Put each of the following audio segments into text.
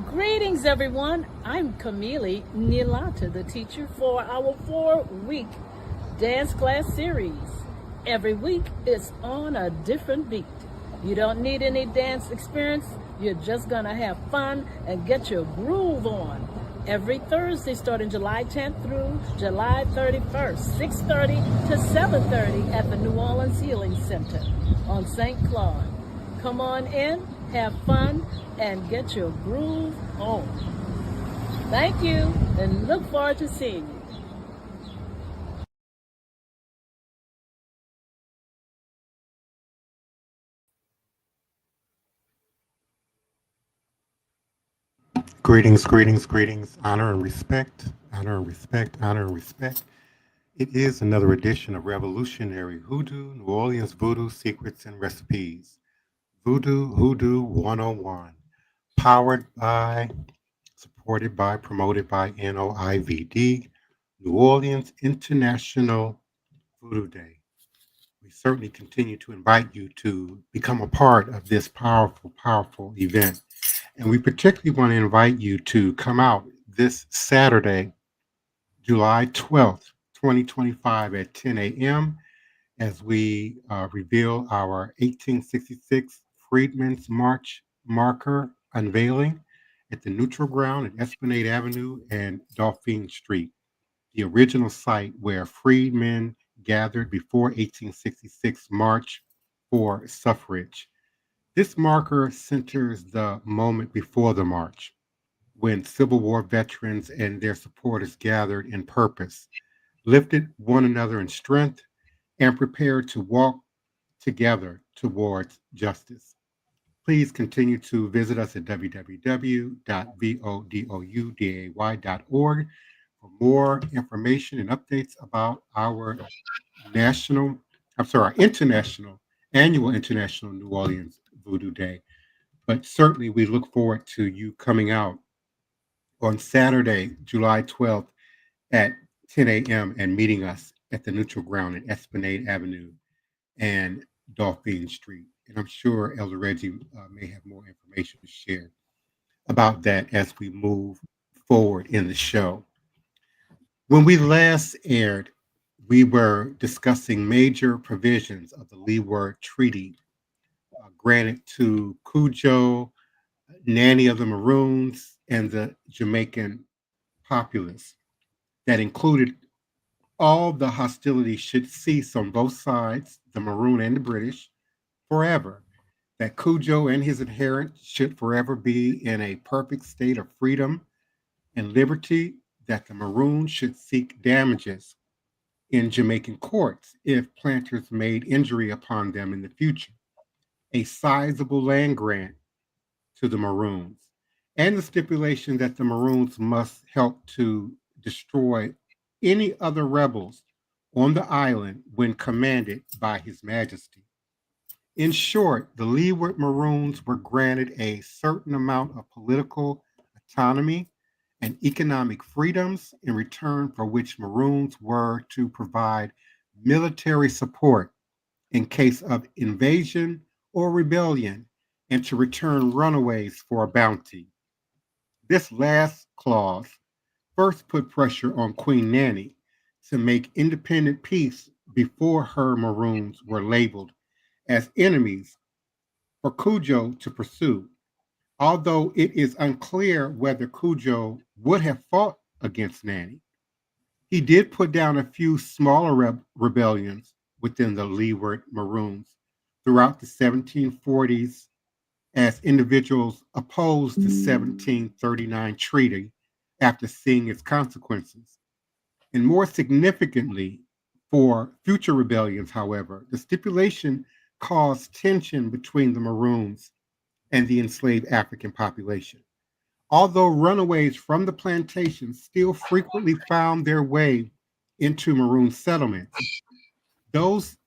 Greetings, everyone. I'm Camille Nylan, the teacher for our 4-week dance class series. Every week it's on a different beat. You don't need any dance experience. You're just gonna have fun and get your groove on. Every Thursday starting July 10th through July 31st, 6:30 to 7:30 at the New Orleans Healing Center on St. Claude. Come on in, have fun, and get your groove on. Thank you, and look forward to seeing you. Greetings, greetings, greetings. Honor and respect, honor and respect, honor and respect. It is another edition of Revolutionary Hoodoo, New Orleans Voodoo Secrets and Recipes. Voodoo Hoodoo 101. Powered by, supported by, promoted by NOIVD, New Orleans International Voodoo Day. We certainly continue to invite you to become a part of this powerful, powerful event. And we particularly want to invite you to come out this Saturday, July 12th, 2025 at 10 a.m. as we reveal our 1866 Freedmen's March marker unveiling at the Neutral Ground at Esplanade Avenue and Dauphine Street, the original site where freedmen gathered before 1866 March for suffrage. This marker centers the moment before the march, when Civil War veterans and their supporters gathered in purpose, lifted one another in strength, and prepared to walk together towards justice. Please continue to visit us at www.vodouday.org for more information and updates about our annual International New Orleans Voodoo Day. But certainly we look forward to you coming out on Saturday, July 12th at 10 a.m. and meeting us at the Neutral Ground at Esplanade Avenue and Dauphine Street. And I'm sure Elder Reggie may have more information to share about that as we move forward in the show. When we last aired, we were discussing major provisions of the Leeward Treaty granted to Cujo, Nanny of the Maroons, and the Jamaican populace that included all the hostilities should cease on both sides, the Maroon and the British, forever. That Cujo and his adherents should forever be in a perfect state of freedom and liberty, that the Maroons should seek damages in Jamaican courts if planters made injury upon them in the future, a sizable land grant to the Maroons, and the stipulation that the Maroons must help to destroy any other rebels on the island when commanded by His Majesty. In short, the Leeward Maroons were granted a certain amount of political autonomy and economic freedoms, in return for which Maroons were to provide military support in case of invasion or rebellion, and to return runaways for a bounty. This last clause first put pressure on Queen Nanny to make independent peace before her Maroons were labeled as enemies for Cujo to pursue. Although it is unclear whether Cujo would have fought against Nanny, he did put down a few smaller rebellions within the Leeward Maroons throughout the 1740s as individuals opposed the 1739 treaty after seeing its consequences. And more significantly, for future rebellions, however, the stipulation caused tension between the Maroons and the enslaved African population. Although runaways from the plantations still frequently found their way into Maroon settlements, those,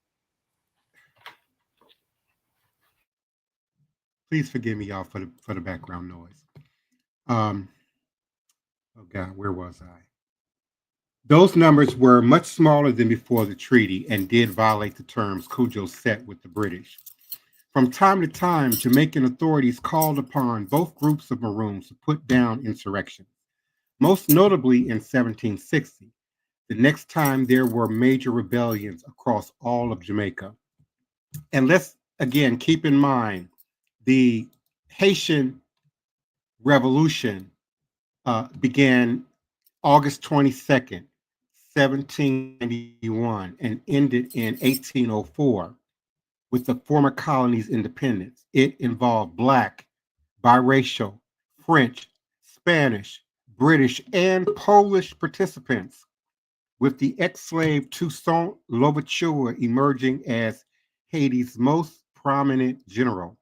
please forgive me, y'all, for the background noise. Oh God, where was I? Those numbers were much smaller than before the treaty and did violate the terms Cujo set with the British. From time to time, Jamaican authorities called upon both groups of Maroons to put down insurrection, most notably in 1760, the next time there were major rebellions across all of Jamaica. And let's again keep in mind the Haitian Revolution began August 22nd, 1791, and ended in 1804 with the former colony's independence. It involved Black, biracial, French, Spanish, British, and Polish participants, with the ex-slave Toussaint Louverture emerging as Haiti's most prominent general.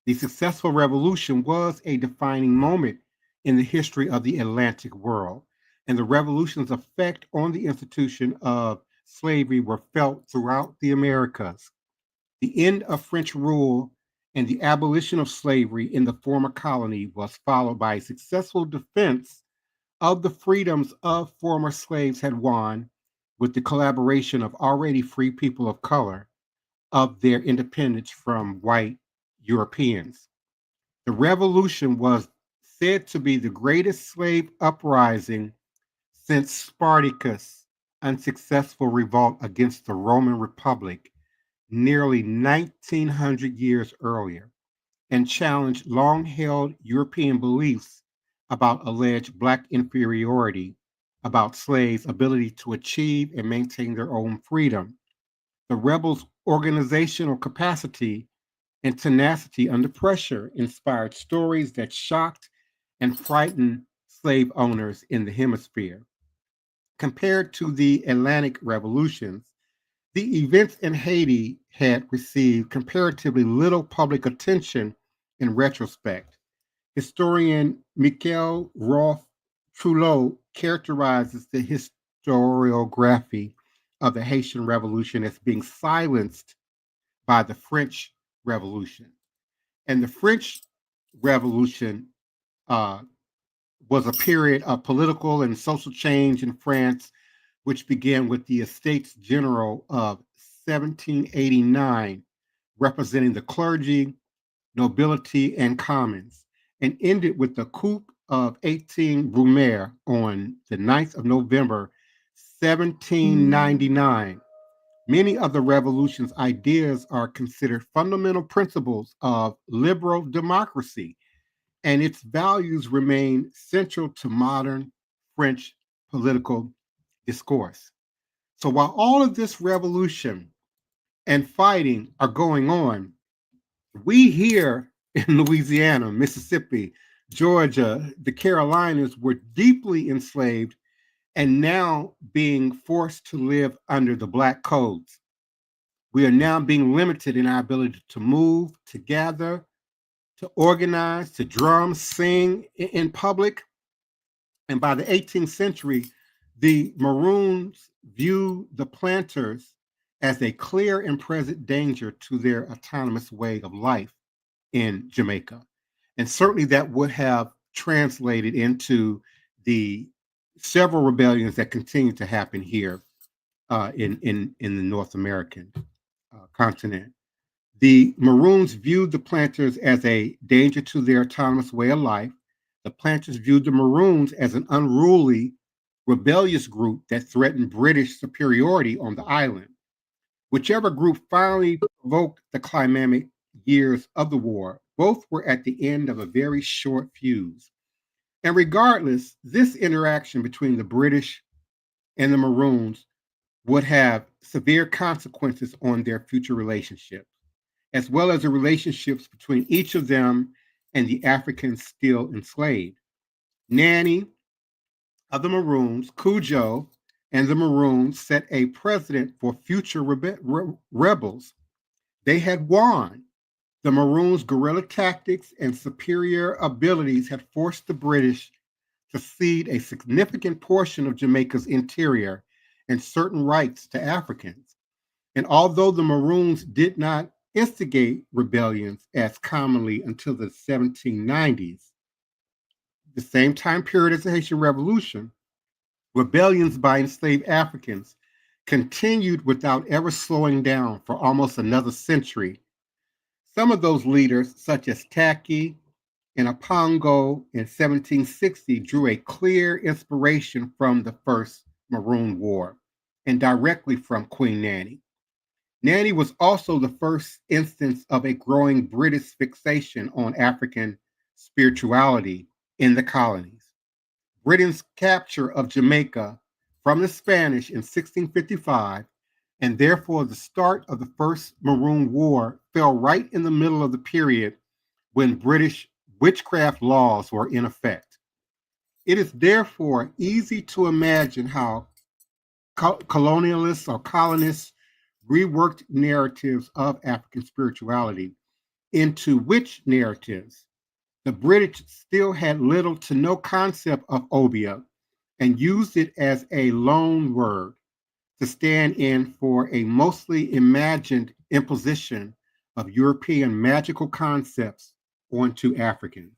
The successful revolution was a defining moment in the history of the Atlantic world, and the revolution's effect on the institution of slavery were felt throughout the Americas. The end of French rule and the abolition of slavery in the former colony was followed by a successful defense of the freedoms of former slaves had won, with the collaboration of already free people of color, of their independence from white Europeans. The revolution was said to be the greatest slave uprising since Spartacus' unsuccessful revolt against the Roman Republic nearly 1900 years earlier, and challenged long held European beliefs about alleged Black inferiority, about slaves' ability to achieve and maintain their own freedom. The rebels' organizational capacity and tenacity under pressure inspired stories that shocked and frightened slave owners in the hemisphere. Compared to the Atlantic revolutions, the events in Haiti had received comparatively little public attention in retrospect. Historian Michael Rolfe Trulot characterizes the historiography of the Haitian Revolution as being silenced by the French Revolution. And the French Revolution uh, was a period of political and social change in France, which began with the Estates General of 1789, representing the clergy, nobility, and commons, and ended with the coup of 18 Brumaire on the 9th of November, 1799. Many of the revolution's ideas are considered fundamental principles of liberal democracy, and its values remain central to modern French political discourse. So while all of this revolution and fighting are going on, we here in Louisiana, Mississippi, Georgia, the Carolinas were deeply enslaved and now being forced to live under the Black codes. We are now being limited in our ability to move, to gather, to organize, to drum, sing in public. And by the 18th century, the Maroons viewed the planters as a clear and present danger to their autonomous way of life in Jamaica. And certainly that would have translated into the several rebellions that continue to happen here in the North American continent. The Maroons viewed the planters as a danger to their autonomous way of life. The planters viewed the Maroons as an unruly, rebellious group that threatened British superiority on the island. Whichever group finally provoked the climactic years of the war, both were at the end of a very short fuse. And regardless, this interaction between the British and the Maroons would have severe consequences on their future relationships, as well as the relationships between each of them and the Africans still enslaved. Nanny of the Maroons, Cujo, and the Maroons set a precedent for future rebels. They had won. The Maroons' guerrilla tactics and superior abilities had forced the British to cede a significant portion of Jamaica's interior and certain rights to Africans. And although the Maroons did not instigate rebellions as commonly until the 1790s, the same time period as the Haitian Revolution, rebellions by enslaved Africans continued without ever slowing down for almost another century. Some of those leaders, such as Taki and Apongo in 1760, drew a clear inspiration from the First Maroon War and directly from Queen Nanny. Nanny was also the first instance of a growing British fixation on African spirituality in the colonies. Britain's capture of Jamaica from the Spanish in 1655, and therefore the start of the First Maroon War, fell right in the middle of the period when British witchcraft laws were in effect. It is therefore easy to imagine how colonialists or colonists reworked narratives of African spirituality into witch narratives. The British still had little to no concept of obia and used it as a loan word to stand in for a mostly imagined imposition of European magical concepts onto Africans.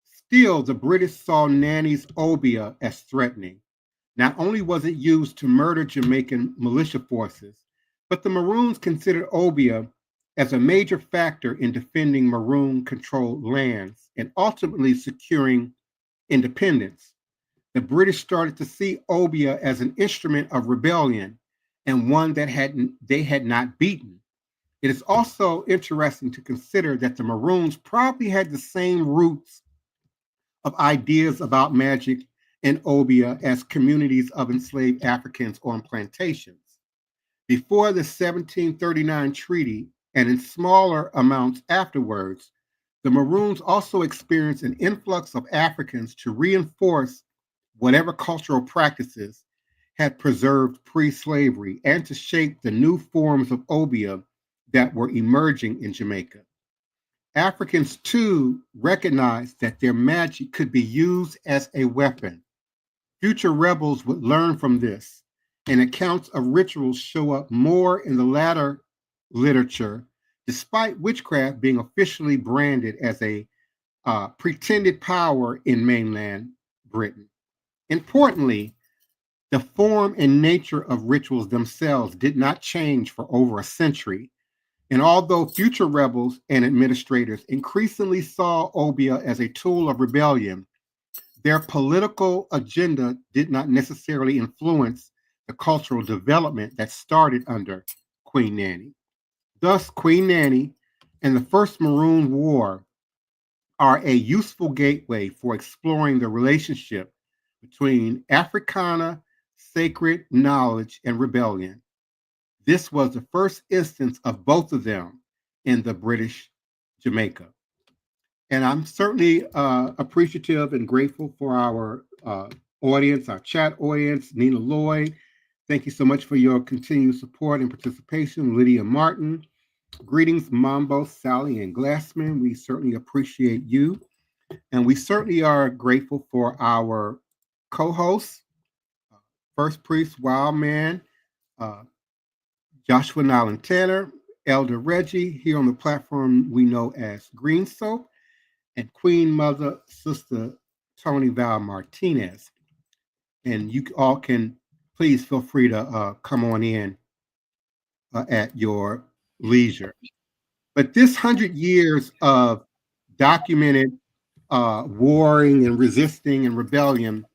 Still, the British saw Nanny's obia as threatening. Not only was it used to murder Jamaican militia forces, but the Maroons considered obia as a major factor in defending Maroon-controlled lands and ultimately securing independence. The British started to see obia as an instrument of rebellion and one that they had not beaten. It is also interesting to consider that the Maroons probably had the same roots of ideas about magic and obia as communities of enslaved Africans on plantations. Before the 1739 treaty, and in smaller amounts afterwards, the Maroons also experienced an influx of Africans to reinforce whatever cultural practices had preserved pre-slavery and to shape the new forms of obia that were emerging in Jamaica. Africans, too, recognized that their magic could be used as a weapon. Future rebels would learn from this, and accounts of rituals show up more in the latter literature, despite witchcraft being officially branded as a pretended power in mainland Britain. Importantly, the form and nature of rituals themselves did not change for over a century. And although future rebels and administrators increasingly saw obia as a tool of rebellion, their political agenda did not necessarily influence the cultural development that started under Queen Nanny. Thus, Queen Nanny and the First Maroon War are a useful gateway for exploring the relationship between Africana, sacred knowledge, and rebellion. This was the first instance of both of them in the British Jamaica. And I'm certainly appreciative and grateful for our audience, our chat audience, Nina Lloyd. Thank you so much for your continued support and participation. Lydia Martin. Greetings, Mambo, Sally, and Glassman. We certainly appreciate you. And we certainly are grateful for our co-hosts, First Priest Wildman, Joshua Nylan Tanner, Elder Reggie, here on the platform we know as Green Soap, and Queen Mother, Sister Toni Val Martinez. And you all can please feel free to come on in at your leisure. But this 100 years of documented warring and resisting and rebellion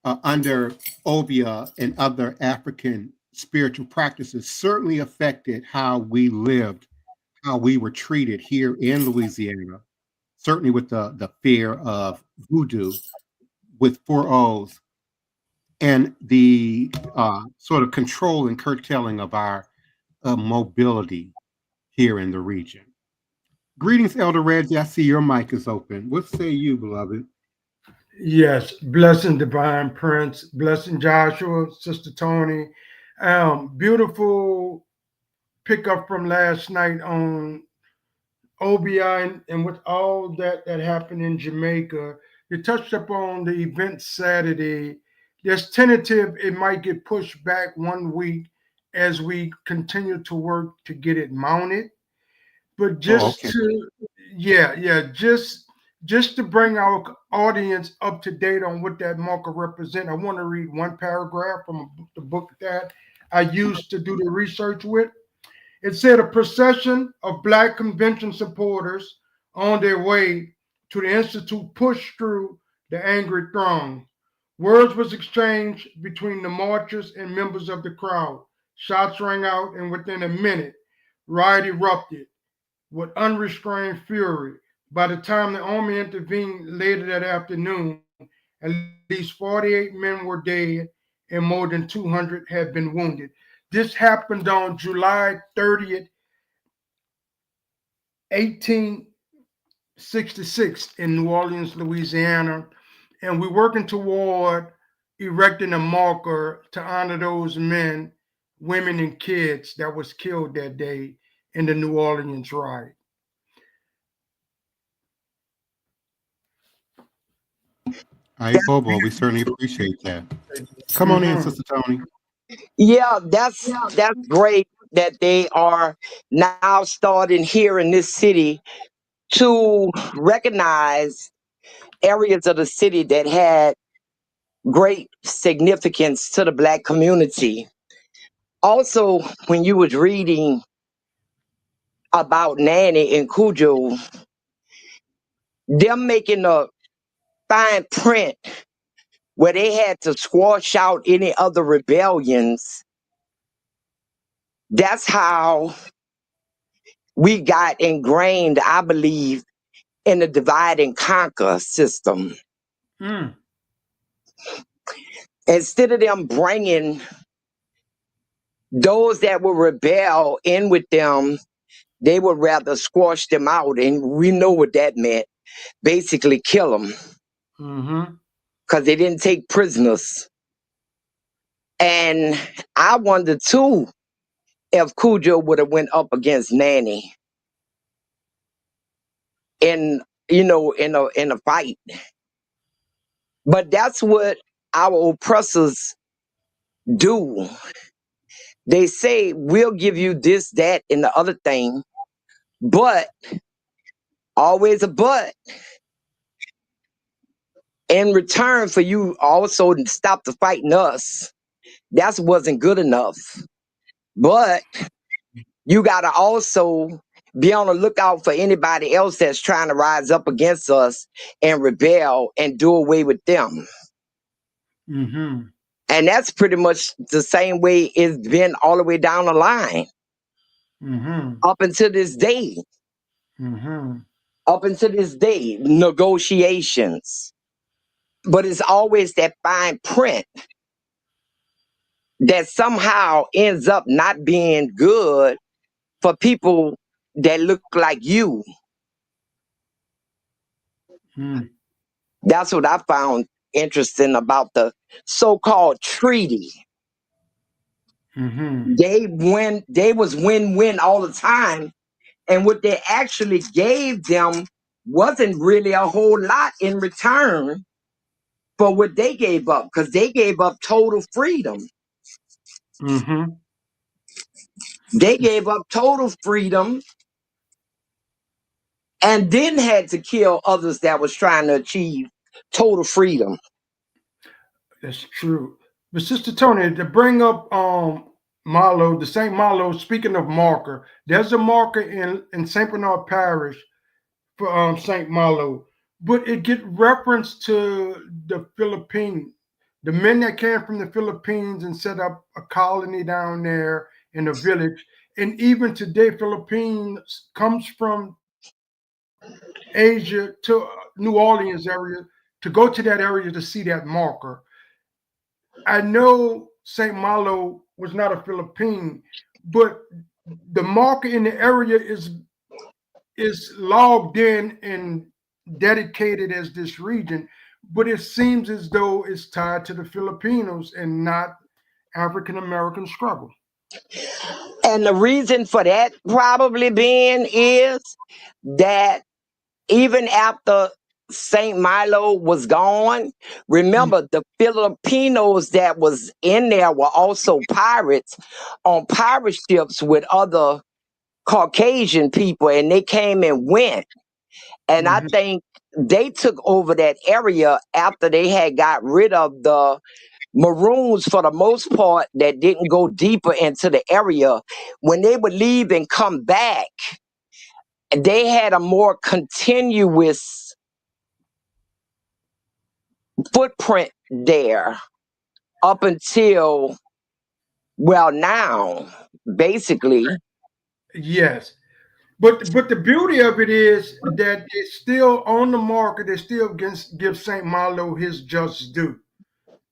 under obia and other African spiritual practices certainly affected how we lived, how we were treated here in Louisiana, certainly with the fear of voodoo with 4 O's and the sort of control and curtailing of our mobility here in the region. Greetings, Elder Reggie. I see your mic is open. What say you, beloved? Yes, blessing Divine Prince, blessing Joshua, Sister Toni. Beautiful pickup from last night on OBI and with all that happened in Jamaica. You touched upon the event Saturday. There's tentative, it might get pushed back 1 week as we continue to work to get it mounted. But just okay. to, just just to bring our audience up to date on what that marker represents, I want to read one paragraph from the book that I used to do the research with. It said a procession of Black convention supporters on their way to the Institute pushed through the angry throng. Words was exchanged between the marchers and members of the crowd. Shots rang out, and within a minute, riot erupted with unrestrained fury. By the time the army intervened later that afternoon, at least 48 men were dead and more than 200 had been wounded. This happened on July 30th, 1866 in New Orleans, Louisiana. And we're working toward erecting a marker to honor those men, women, and kids that was killed that day in the New Orleans riot. AYIBOBO, we certainly appreciate that. Come on in, Sister Toni. Yeah, that's great that they are now starting here in this city to recognize areas of the city that had great significance to the Black community. Also, when you was reading about Nanny and Cujo, them making a fine print where they had to squash out any other rebellions, that's how we got ingrained, I believe, in the divide and conquer system. Mm. Instead of them bringing those that would rebel in with them, they would rather squash them out. And we know what that meant. Basically kill them. Mm-hmm. Because they didn't take prisoners. And I wonder too if Cujo would have went up against Nanny in a fight. But that's what our oppressors do. They say, we'll give you this, that, and the other thing, but always a but. In return for you also to stop the fighting us, that wasn't good enough. But you got to also be on the lookout for anybody else that's trying to rise up against us and rebel and do away with them. Mm-hmm. And that's pretty much the same way it's been all the way down the line. Mm-hmm. Up until this day. Mm-hmm. Up until this day, negotiations. But it's always that fine print that somehow ends up not being good for people that look like you. Mm. That's what I found interesting about the so-called treaty. Mm-hmm. They was win-win all the time. And what they actually gave them wasn't really a whole lot in return for what they gave up, because they gave up total freedom. Mm-hmm. They gave up total freedom and then had to kill others that was trying to achieve total freedom. That's true. But Sister Toni, to bring up Marlowe, the St. Marlowe, speaking of marker, there's a marker in St. Bernard Parish for St. Marlowe, but it get reference to the Philippines. The men that came from the Philippines and set up a colony down there in a village. And even today, Philippines comes from Asia to New Orleans area to go to that area to see that marker. I know St. Malo was not a Philippine, but the marker in the area is logged in and dedicated as this region, but it seems as though it's tied to the Filipinos and not African American struggle. And the reason for that probably being is that even after St. Milo was gone, remember the Filipinos that was in there were also pirates on pirate ships with other Caucasian people, and they came and went. And I think they took over that area after they had got rid of the Maroons for the most part that didn't go deeper into the area. When they would leave and come back, they had a more continuous footprint there up until, well, now, basically. Yes. But the beauty of it is that it's still on the market. They still give St. Malo his just due.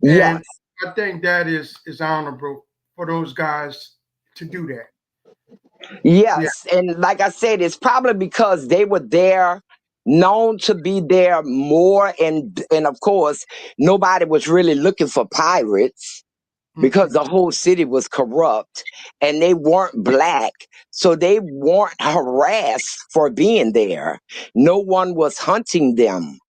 Yes. And I think that is honorable for those guys to do that. Yes. And like I said, it's probably because they were there, known to be there more. And of course, nobody was really looking for pirates because the whole city was corrupt and they weren't black. So they weren't harassed for being there. No one was hunting them.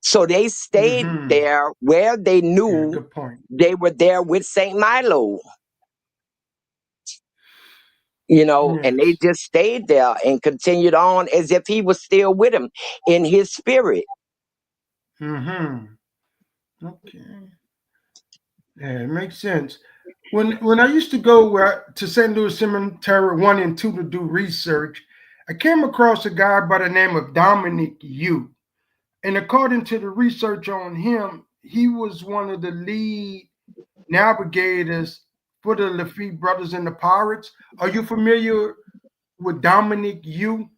So they stayed there where they knew Good point. they were there with St. Milo. You know, and they just stayed there and continued on as if he was still with him in his spirit. Okay. Yeah, it makes sense. When I used to go to St. Louis Cemetery 1 and 2 to do research, I came across a guy by the name of Dominic Yu. And according to the research on him, he was one of the lead navigators for the Lafitte brothers and the pirates. Are you familiar with Dominic Yu?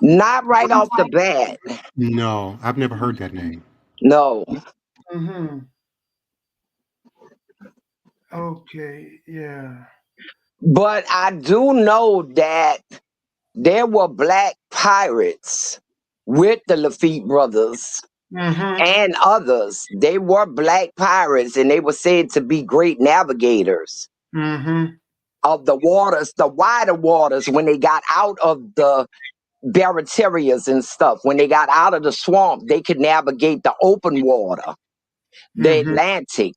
Not right off the bat. No, I've never heard that name. No. Okay, yeah. But I do know that there were black pirates with the Lafitte brothers and others. They were black pirates and they were said to be great navigators of the waters, the wider waters, when they got out of the barriterias and stuff. When they got out of the swamp, they could navigate the open water, the Atlantic,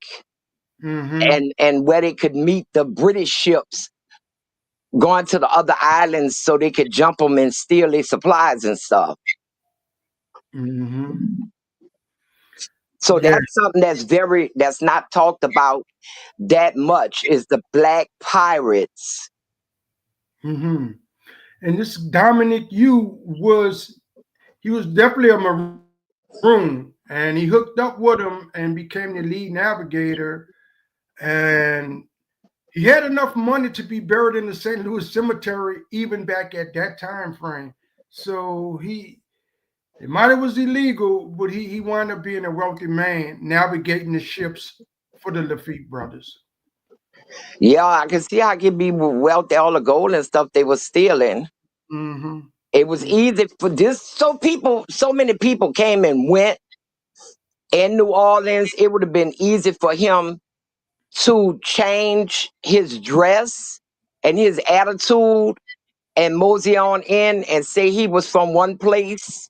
and where they could meet the British ships going to the other islands so they could jump them and steal their supplies and stuff. So that's something that's not talked about that much, is the black pirates. And this Dominic Yu was definitely a Maroon, and he hooked up with him and became the lead navigator. And he had enough money to be buried in the St. Louis Cemetery even back at that time frame. So it might have was illegal, but he wound up being a wealthy man navigating the ships for the Lafitte brothers. Yeah, I can see how it could be wealthy, all the gold and stuff they were stealing. It was easy for this. So many people came and went in New Orleans. It would have been easy for him to change his dress and his attitude and mosey on in and say he was from one place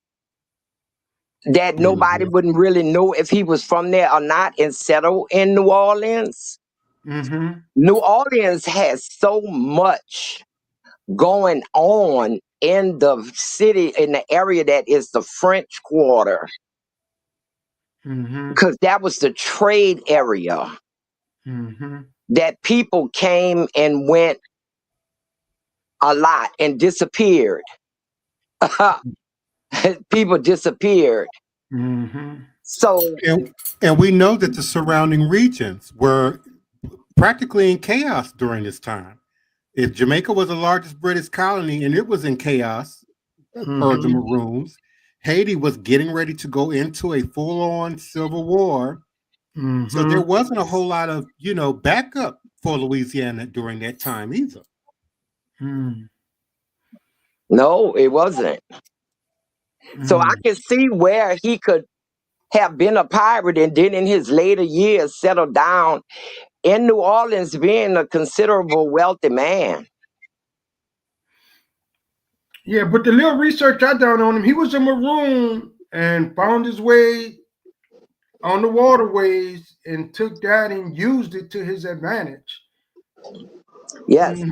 that nobody wouldn't really know if he was from there or not, and settle in New Orleans. New Orleans has so much going on in the city, in the area that is the French Quarter, because that was the trade area that people came and went a lot and disappeared. People disappeared. So, and we know that the surrounding regions were practically in chaos during this time. If Jamaica was the largest British colony and it was in chaos, per the Maroons, Haiti was getting ready to go into a full-on civil war. So there wasn't a whole lot of, backup for Louisiana during that time either. No, it wasn't. So I can see where he could have been a pirate and then in his later years settled down in New Orleans, being a considerable wealthy man. Yeah, but the little research I done on him, he was a Maroon and found his way on the waterways and took that and used it to his advantage. Yes. I'm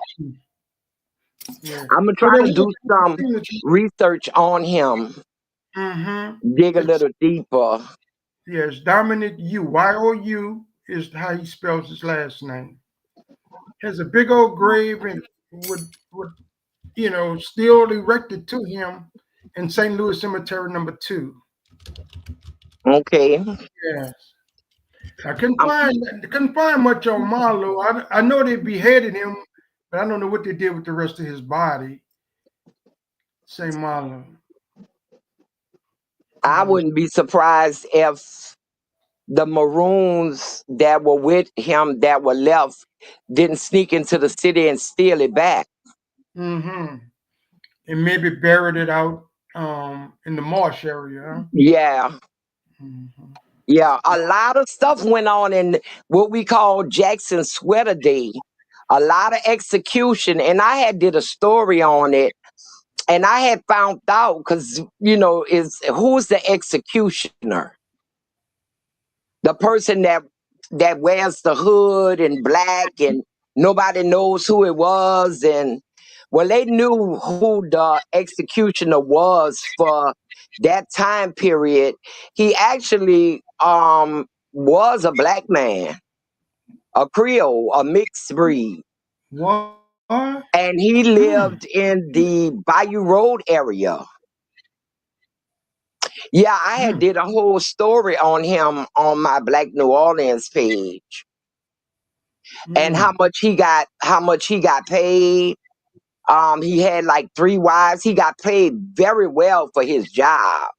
going to try to do some research on him dig a It's, little deeper. yes, Dominic U. Y-O-U is how he spells his last name. Has a big old grave and with still erected to him in St. Louis Cemetery number 2. Okay. Yes. I couldn't Um, find much on Marlowe. I know they beheaded him, but I don't know what they did with the rest of his body. St. Marlowe. I wouldn't be surprised if the Maroons that were with him that were left didn't sneak into the city and steal it back. Mm-hmm. And maybe buried it out in the marsh area. Yeah. Huh? Mm-hmm. Yeah. A lot of stuff went on in what we call Jackson Sweater Day. A lot of execution. And I had did a story on it. And I had found out because, is who's the executioner? The person that wears the hood and black and nobody knows who it was. And well, they knew who the executioner was for that time period. He actually was a black man, a Creole, a mixed breed. What? And he lived in the Bayou Road area. Yeah, I had did a whole story on him on my Black New Orleans page. And how much he got paid. He had like 3 wives. He got paid very well for his job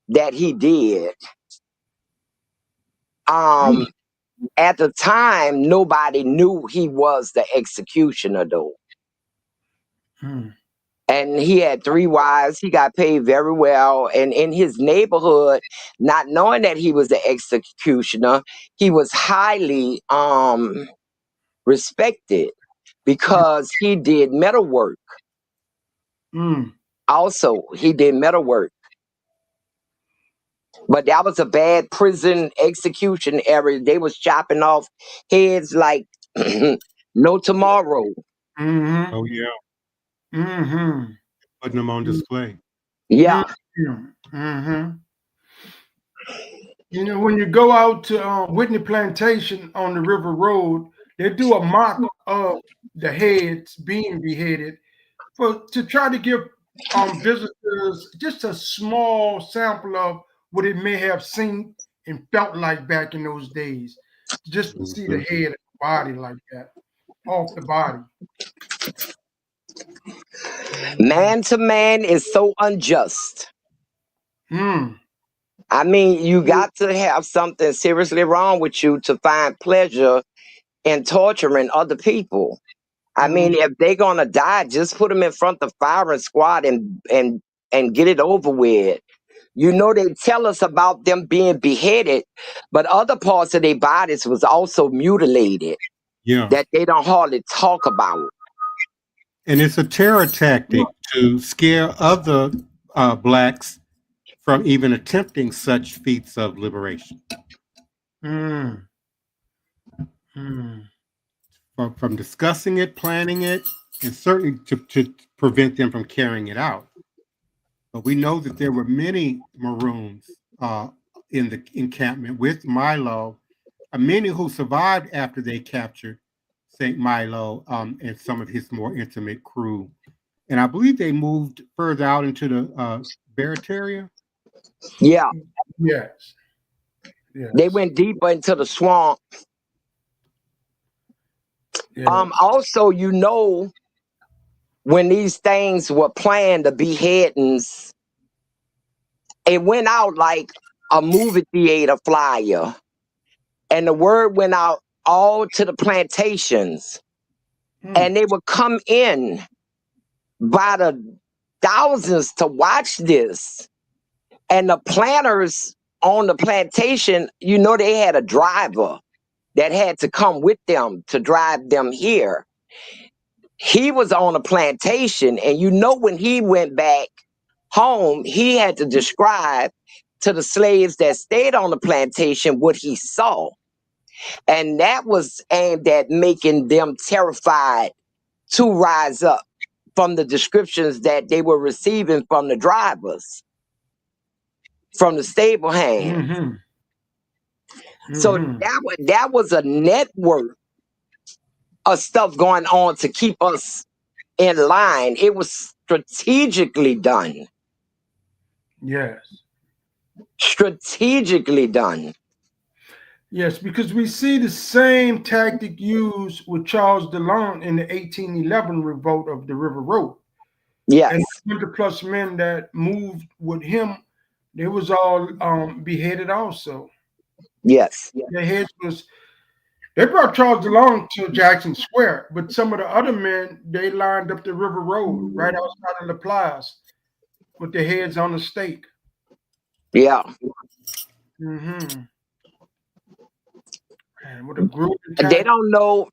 that he did. At the time, nobody knew he was the executioner though. And he had 3 wives. He got paid very well. And in his neighborhood, not knowing that he was the executioner, he was highly respected because he did metal work. Also, he did metal work. But that was a bad prison execution area. They was chopping off heads like no tomorrow. Oh yeah, Mm-hmm. putting them on display. Yeah. Mm-hmm. When you go out to Whitney Plantation on the River Road, they do a mock of the heads being beheaded to try to give visitors just a small sample of what it may have seemed and felt like back in those days. Just to see the head and the body like that, off the body. Man to man is so unjust. I mean, you got to have something seriously wrong with you to find pleasure in torturing other people. I mean, if they're gonna die, just put them in front of the firing squad and get it over with. They tell us about them being beheaded, but other parts of their bodies was also mutilated. Yeah. That they don't hardly talk about. And it's a terror tactic to scare other blacks from even attempting such feats of liberation. From discussing it, planning it, and certainly to prevent them from carrying it out. But we know that there were many Maroons in the encampment with Milo, many who survived after they captured St. Milo and some of his more intimate crew. And I believe they moved further out into the Barrett area. Yeah. Yes. They went deeper into the swamp. Yes. Also, when these things were planned, the beheadings, it went out like a movie theater flyer. And the word went out all to the plantations. And they would come in by the thousands to watch this. And the planters on the plantation, they had a driver that had to come with them to drive them here. He was on a plantation, and when he went back home, he had to describe to the slaves that stayed on the plantation what he saw. And that was aimed at making them terrified to rise up from the descriptions that they were receiving from the drivers. from the stable hand. Mm-hmm. So Mm-hmm. that was a network of stuff going on to keep us in line. It was strategically done. Yes. Strategically done. Yes, because we see the same tactic used with Charles DeLong in the 1811 revolt of the River Road. Yes. And 100 plus men that moved with him, they was all beheaded also. Yes. Their heads was, they brought Charles DeLong to Jackson Square, but some of the other men, they lined up the River Road right outside of La Place with their heads on the stake. Yeah. Mm-hmm. And what a group They don't know,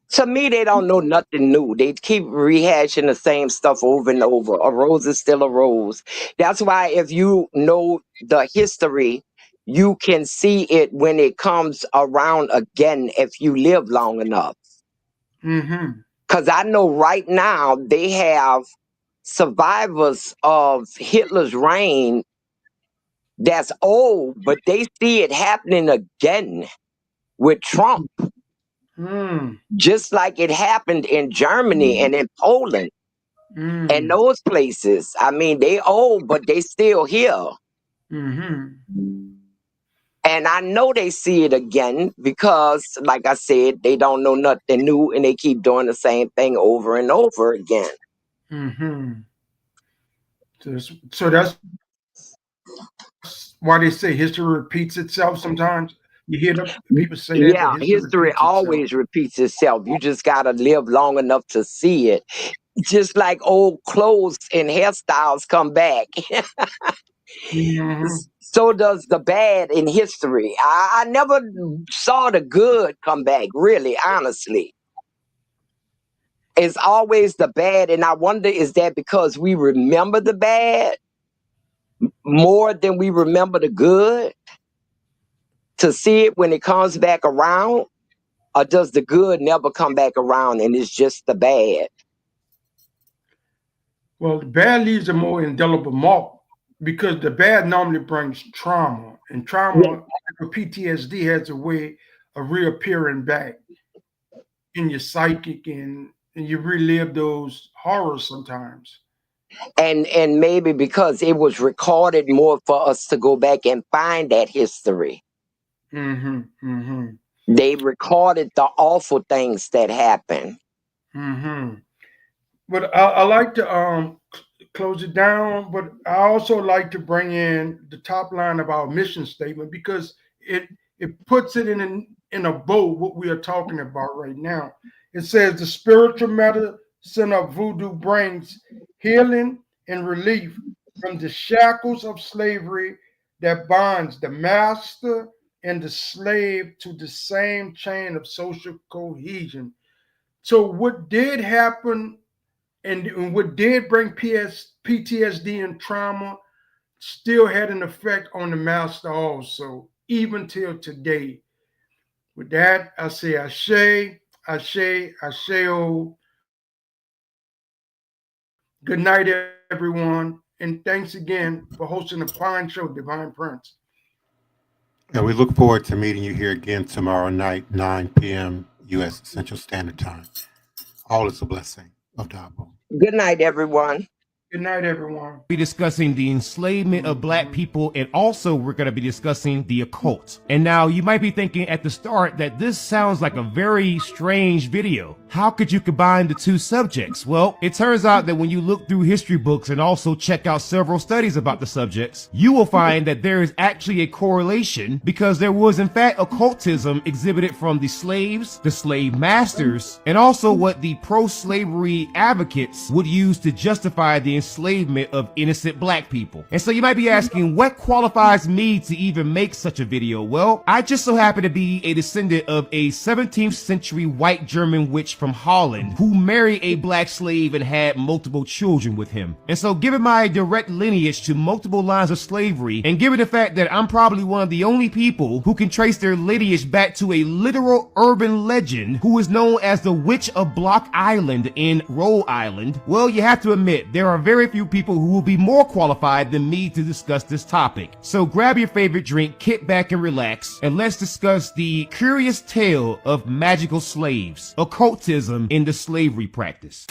to me, they don't know nothing new. They keep rehashing the same stuff over and over. A rose is still a rose. That's why if you know the history, you can see it when it comes around again if you live long enough. Mm-hmm. Because I know right now they have survivors of Hitler's reign that's old, but they see it happening again with Trump. Just like it happened in Germany and in Poland and those places. I mean, they old, but they still here. Mm-hmm. And I know they see it again because, like I said, they don't know nothing new and they keep doing the same thing over and over again. Mm-hmm. So that's why they say history repeats itself sometimes. You hear them people say that, Yeah, history history repeats always repeats itself. You just got to live long enough to see it. Just like old clothes and hairstyles come back. Mm-hmm. So does the bad in history. I never saw the good come back, really, honestly. It's always the bad. And I wonder, is that because we remember the bad more than we remember the good? To see it when it comes back around? Or does the good never come back around and it's just the bad? Well, the bad leaves a more indelible mark because the bad normally brings trauma. And trauma, like PTSD, has a way of reappearing back in your psychic and you relive those horrors sometimes. And maybe because it was recorded more for us to go back and find that history. Mm-hmm. Mm-hmm. They recorded the awful things that happened. Mm-hmm. But I like to close it down, but I also like to bring in the top line of our mission statement because it puts it in a bow what we are talking about right now. It says the spiritual medicine of voodoo brings healing and relief from the shackles of slavery that binds the master and the slave to the same chain of social cohesion. So what did happen and what did bring PTSD and trauma still had an effect on the master also, even till today. With that, I say Ashe, Ashe, Asheo. Good night, everyone. And thanks again for hosting a fine show, Divine Prince. And we look forward to meeting you here again tomorrow night, 9 p.m. U.S. Central Standard Time. All is a blessing of Dabo. Good night, everyone. Good night, everyone. Be discussing the enslavement of black people, and also we're going to be discussing the occult. And now you might be thinking at the start that this sounds like a very strange video. How could you combine the two subjects? Well, it turns out that when you look through history books and also check out several studies about the subjects, you will find that there is actually a correlation, because there was in fact occultism exhibited from the slaves, the slave masters, and also what the pro-slavery advocates would use to justify the enslavement of innocent black people. And so you might be asking, what qualifies me to even make such a video? Well, I just so happen to be a descendant of a 17th century white German witch from Holland who married a black slave and had multiple children with him. And so given my direct lineage to multiple lines of slavery, and given the fact that I'm probably one of the only people who can trace their lineage back to a literal urban legend who is known as the Witch of Block Island in Rhode Island, well, you have to admit, there are very very few people who will be more qualified than me to discuss this topic. So grab your favorite drink, kick back and relax, and let's discuss the curious tale of magical slaves, occultism in the slavery practice.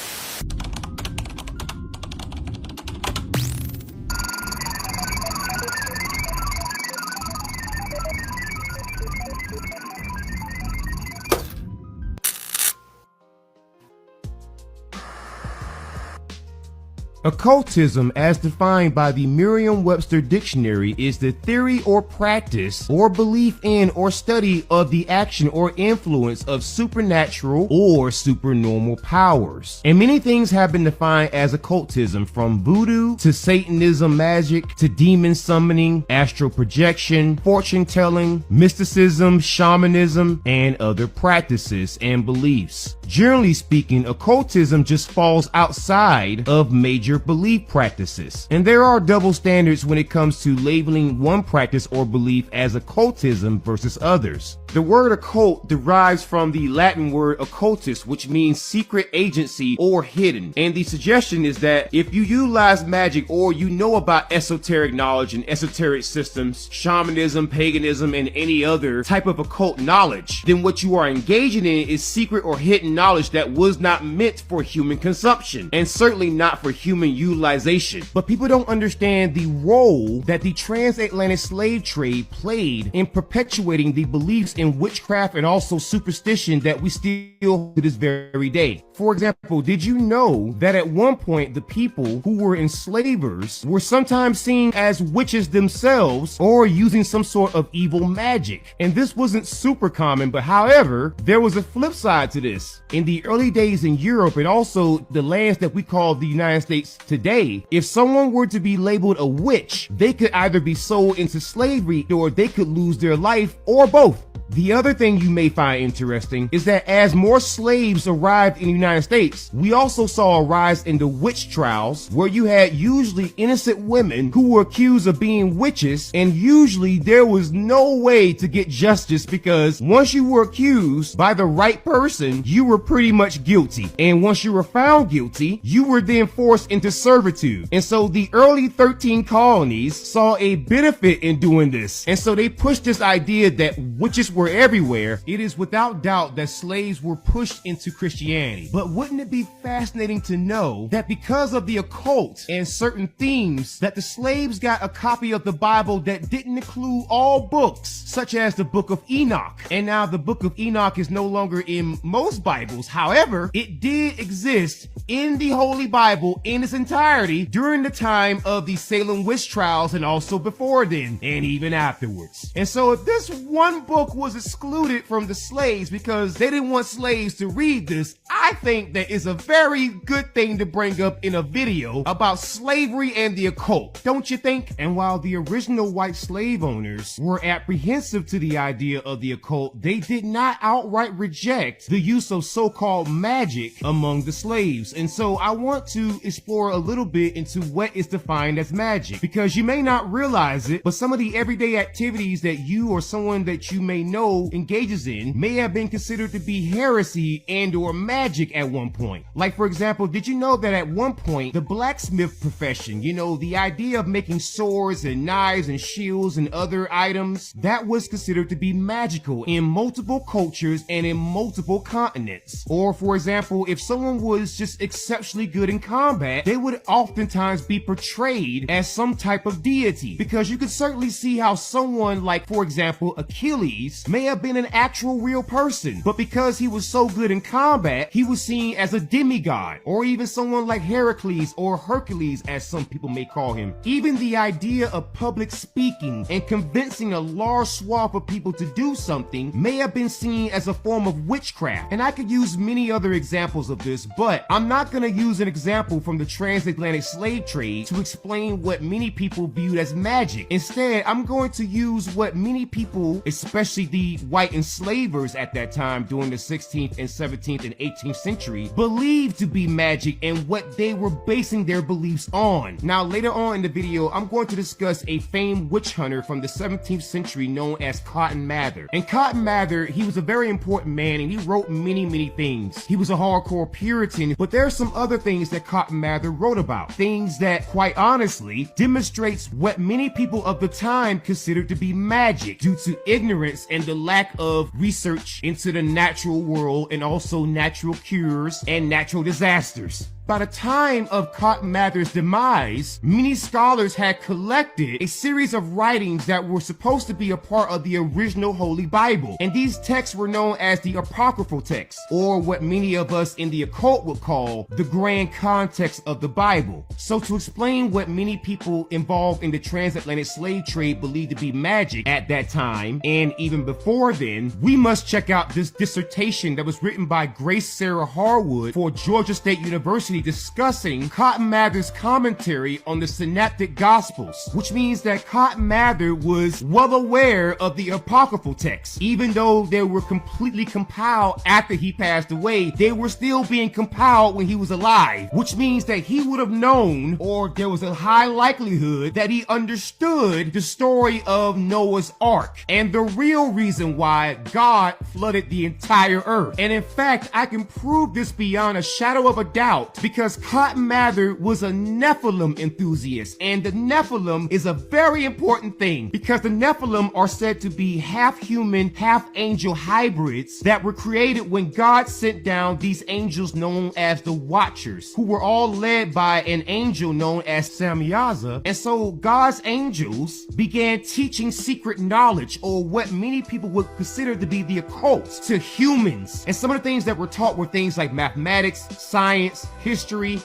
Occultism, as defined by the Merriam-Webster Dictionary, is the theory or practice or belief in or study of the action or influence of supernatural or supernormal powers. And many things have been defined as occultism, from voodoo to Satanism magic to demon summoning, astral projection, fortune telling, mysticism, shamanism, and other practices and beliefs. Generally speaking, occultism just falls outside of major belief practices. And there are double standards when it comes to labeling one practice or belief as occultism versus others. The word occult derives from the Latin word occultus, which means secret agency or hidden. And the suggestion is that if you utilize magic or you know about esoteric knowledge and esoteric systems, shamanism, paganism, and any other type of occult knowledge, then what you are engaging in is secret or hidden knowledge that was not meant for human consumption, and certainly not for human utilization. But people don't understand the role that the transatlantic slave trade played in perpetuating the beliefs in witchcraft and also superstition that we still to this very day. For example, did you know that at one point the people who were enslavers were sometimes seen as witches themselves or using some sort of evil magic? And this wasn't super common, but however, there was a flip side to this. In the early days in Europe and also the lands that we call the United States today, if someone were to be labeled a witch, they could either be sold into slavery or they could lose their life, or both. The other thing you may find interesting is that as more slaves arrived in the United States, we also saw a rise in the witch trials, where you had usually innocent women who were accused of being witches, and usually there was no way to get justice because once you were accused by the right person, you were pretty much guilty. And once you were found guilty, you were then forced into servitude. And so the early 13 colonies saw a benefit in doing this. And so they pushed this idea that witches were everywhere. It is without doubt that slaves were pushed into Christianity. But wouldn't it be fascinating to know that because of the occult and certain themes, that the slaves got a copy of the Bible that didn't include all books, such as the Book of Enoch. And now the Book of Enoch is no longer in most Bibles. However, it did exist in the Holy Bible in its entirety during the time of the Salem witch trials, and also before then, and even afterwards. And so if this one book was excluded from the slaves because they didn't want slaves to read this, I think that is a very good thing to bring up in a video about slavery and the occult, don't you think? And while the original white slave owners were apprehensive to the idea of the occult, they did not outright reject the use of so-called magic among the slaves. And so I want to explore a little bit into what is defined as magic, because you may not realize it, but some of the everyday activities that you or someone that you may know engages in may have been considered to be heresy and or magic at one point. Like, for example, did you know that at one point the blacksmith profession, you know, the idea of making swords and knives and shields and other items, that was considered to be magical in multiple cultures and in multiple continents? Or for example, if someone was just exceptionally good in combat, they would oftentimes be portrayed as some type of deity, because you could certainly see how someone like, for example, Achilles may have been an actual real person, but because he was so good in combat, he was seen as a demigod. Or even someone like Heracles, or Hercules as some people may call him. Even the idea of public speaking and convincing a large swath of people to do something may have been seen as a form of witchcraft. And I could use many other examples of this, but I'm not going to use an example from the transatlantic slave trade to explain what many people viewed as magic. Instead, I'm going to use what many people, especially the white enslavers at that time during the 16th and 17th and 18th century believed to be magic and what they were basing their beliefs on. Now, later on in the video, I'm going to discuss a famed witch hunter from the 17th century known as Cotton Mather. And Cotton Mather, he was a very important man and he wrote many things. He was a hardcore Puritan, but there are some other things that Cotton Mather wrote about. Things that, quite honestly, demonstrates what many people of the time considered to be magic due to ignorance and the lack of research into the natural world and also natural cures and natural disasters. By the time of Cotton Mather's demise, many scholars had collected a series of writings that were supposed to be a part of the original Holy Bible. And these texts were known as the apocryphal texts, or what many of us in the occult would call the grand context of the Bible. So to explain what many people involved in the transatlantic slave trade believed to be magic at that time, and even before then, we must check out this dissertation that was written by Grace Sarah Harwood for Georgia State University discussing Cotton Mather's commentary on the Synoptic Gospels, which means that Cotton Mather was well aware of the apocryphal texts. Even though they were completely compiled after he passed away, they were still being compiled when he was alive, which means that he would have known, or there was a high likelihood that he understood the story of Noah's Ark and the real reason why God flooded the entire earth. And in fact, I can prove this beyond a shadow of a doubt because Cotton Mather was a Nephilim enthusiast, and the Nephilim is a very important thing because the Nephilim are said to be half human, half angel hybrids that were created when God sent down these angels known as the Watchers, who were all led by an angel known as Samyaza. And so God's angels began teaching secret knowledge, or what many people would consider to be the occult, to humans. And some of the things that were taught were things like mathematics, science, history,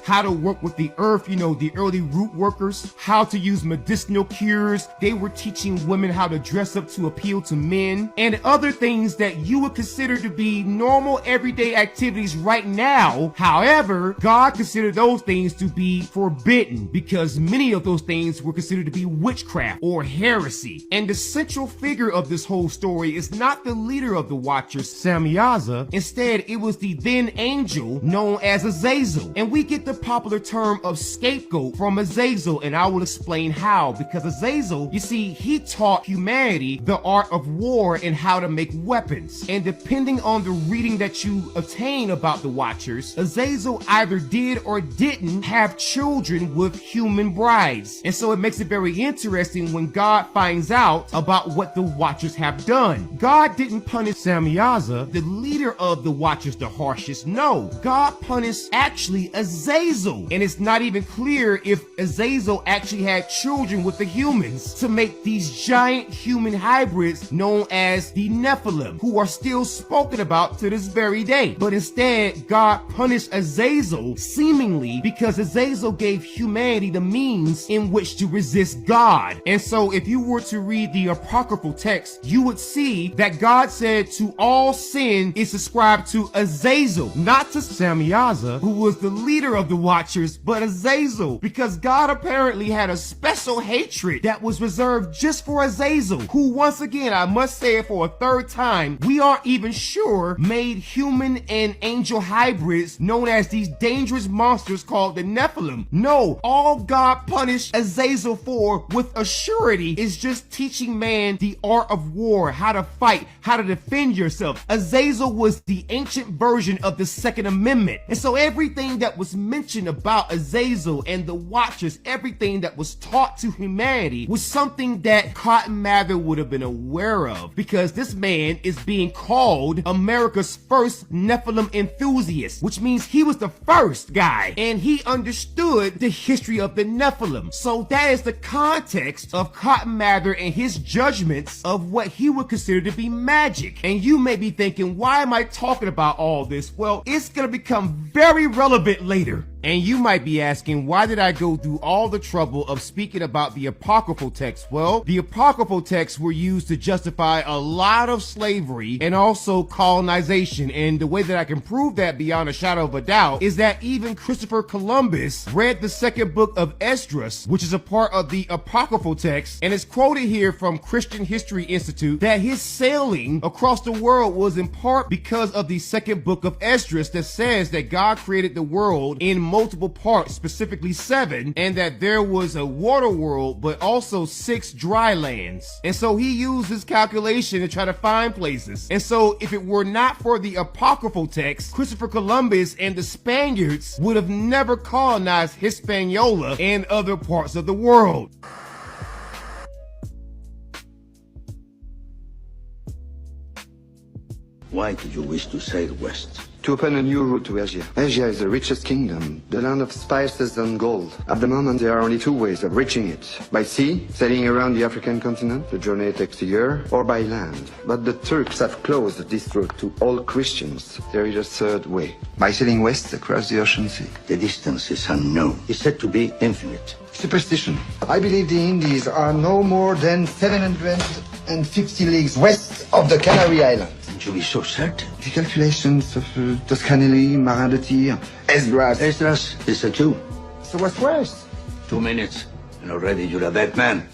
how to work with the earth, the early root workers, how to use medicinal cures. They were teaching women how to dress up to appeal to men, and other things that you would consider to be normal everyday activities right now. However, God considered those things to be forbidden because many of those things were considered to be witchcraft or heresy. And the central figure of this whole story is not the leader of the Watchers, Samyaza. Instead, it was the then angel known as Azazel. And we get the popular term of scapegoat from Azazel, and I will explain how. Because Azazel, you see, he taught humanity the art of war and how to make weapons. And depending on the reading that you obtain about the Watchers, Azazel either did or didn't have children with human brides. And so it makes it very interesting when God finds out about what the Watchers have done. God didn't punish Samyaza, the leader of the Watchers, the harshest. No, God punished actually Azazel. And it's not even clear if Azazel actually had children with the humans to make these giant human hybrids known as the Nephilim, who are still spoken about to this very day. But instead, God punished Azazel seemingly because Azazel gave humanity the means in which to resist God. And so if you were to read the apocryphal text, you would see that God said to all sin is ascribed to Azazel, not to Samyaza, who was the leader of the Watchers, but Azazel, because God apparently had a special hatred that was reserved just for Azazel, who, once again, I must say it for a third time, we aren't even sure made human and angel hybrids known as these dangerous monsters called the Nephilim. No, all God punished Azazel for with a surety is just teaching man the art of war, how to fight, how to defend yourself. Azazel was the ancient version of the Second Amendment. And so everything that was mentioned about Azazel and the Watchers, everything that was taught to humanity was something that Cotton Mather would have been aware of, because this man is being called America's first Nephilim enthusiast, which means he was the first guy and he understood the history of the Nephilim. So that is the context of Cotton Mather and his judgments of what he would consider to be magic. And you may be thinking, why am I talking about all this? Well, it's going to become very relevant later. And you might be asking, why did I go through all the trouble of speaking about the apocryphal texts? Well, the apocryphal texts were used to justify a lot of slavery and also colonization. And the way that I can prove that beyond a shadow of a doubt is that even Christopher Columbus read the second book of Esdras, which is a part of the apocryphal text, and it's quoted here from Christian History Institute that his sailing across the world was in part because of the second book of Esdras that says that God created the world in multiple parts, specifically 7, and that there was a water world but also 6 dry lands. And so he used this calculation to try to find places. And so if it were not for the apocryphal text, Christopher Columbus and the Spaniards would have never colonized Hispaniola and other parts of the world. Why did you wish to sail west? To open a new route to Asia. Asia is the richest kingdom, the land of spices and gold. At the moment, there are only 2 ways of reaching it. By sea, sailing around the African continent, the journey takes a year, or by land. But the Turks have closed this route to all Christians. There is a 3rd way, by sailing west across the ocean sea. The distance is unknown. It's said to be infinite. Superstition. I believe the Indies are no more than 750 leagues west of the Canary Islands. To be so certain. The calculations of Toscanelli, Marin de Tir, Esdras. Esdras is a Jew. So what's worse? 2 minutes, and already you're a dead man.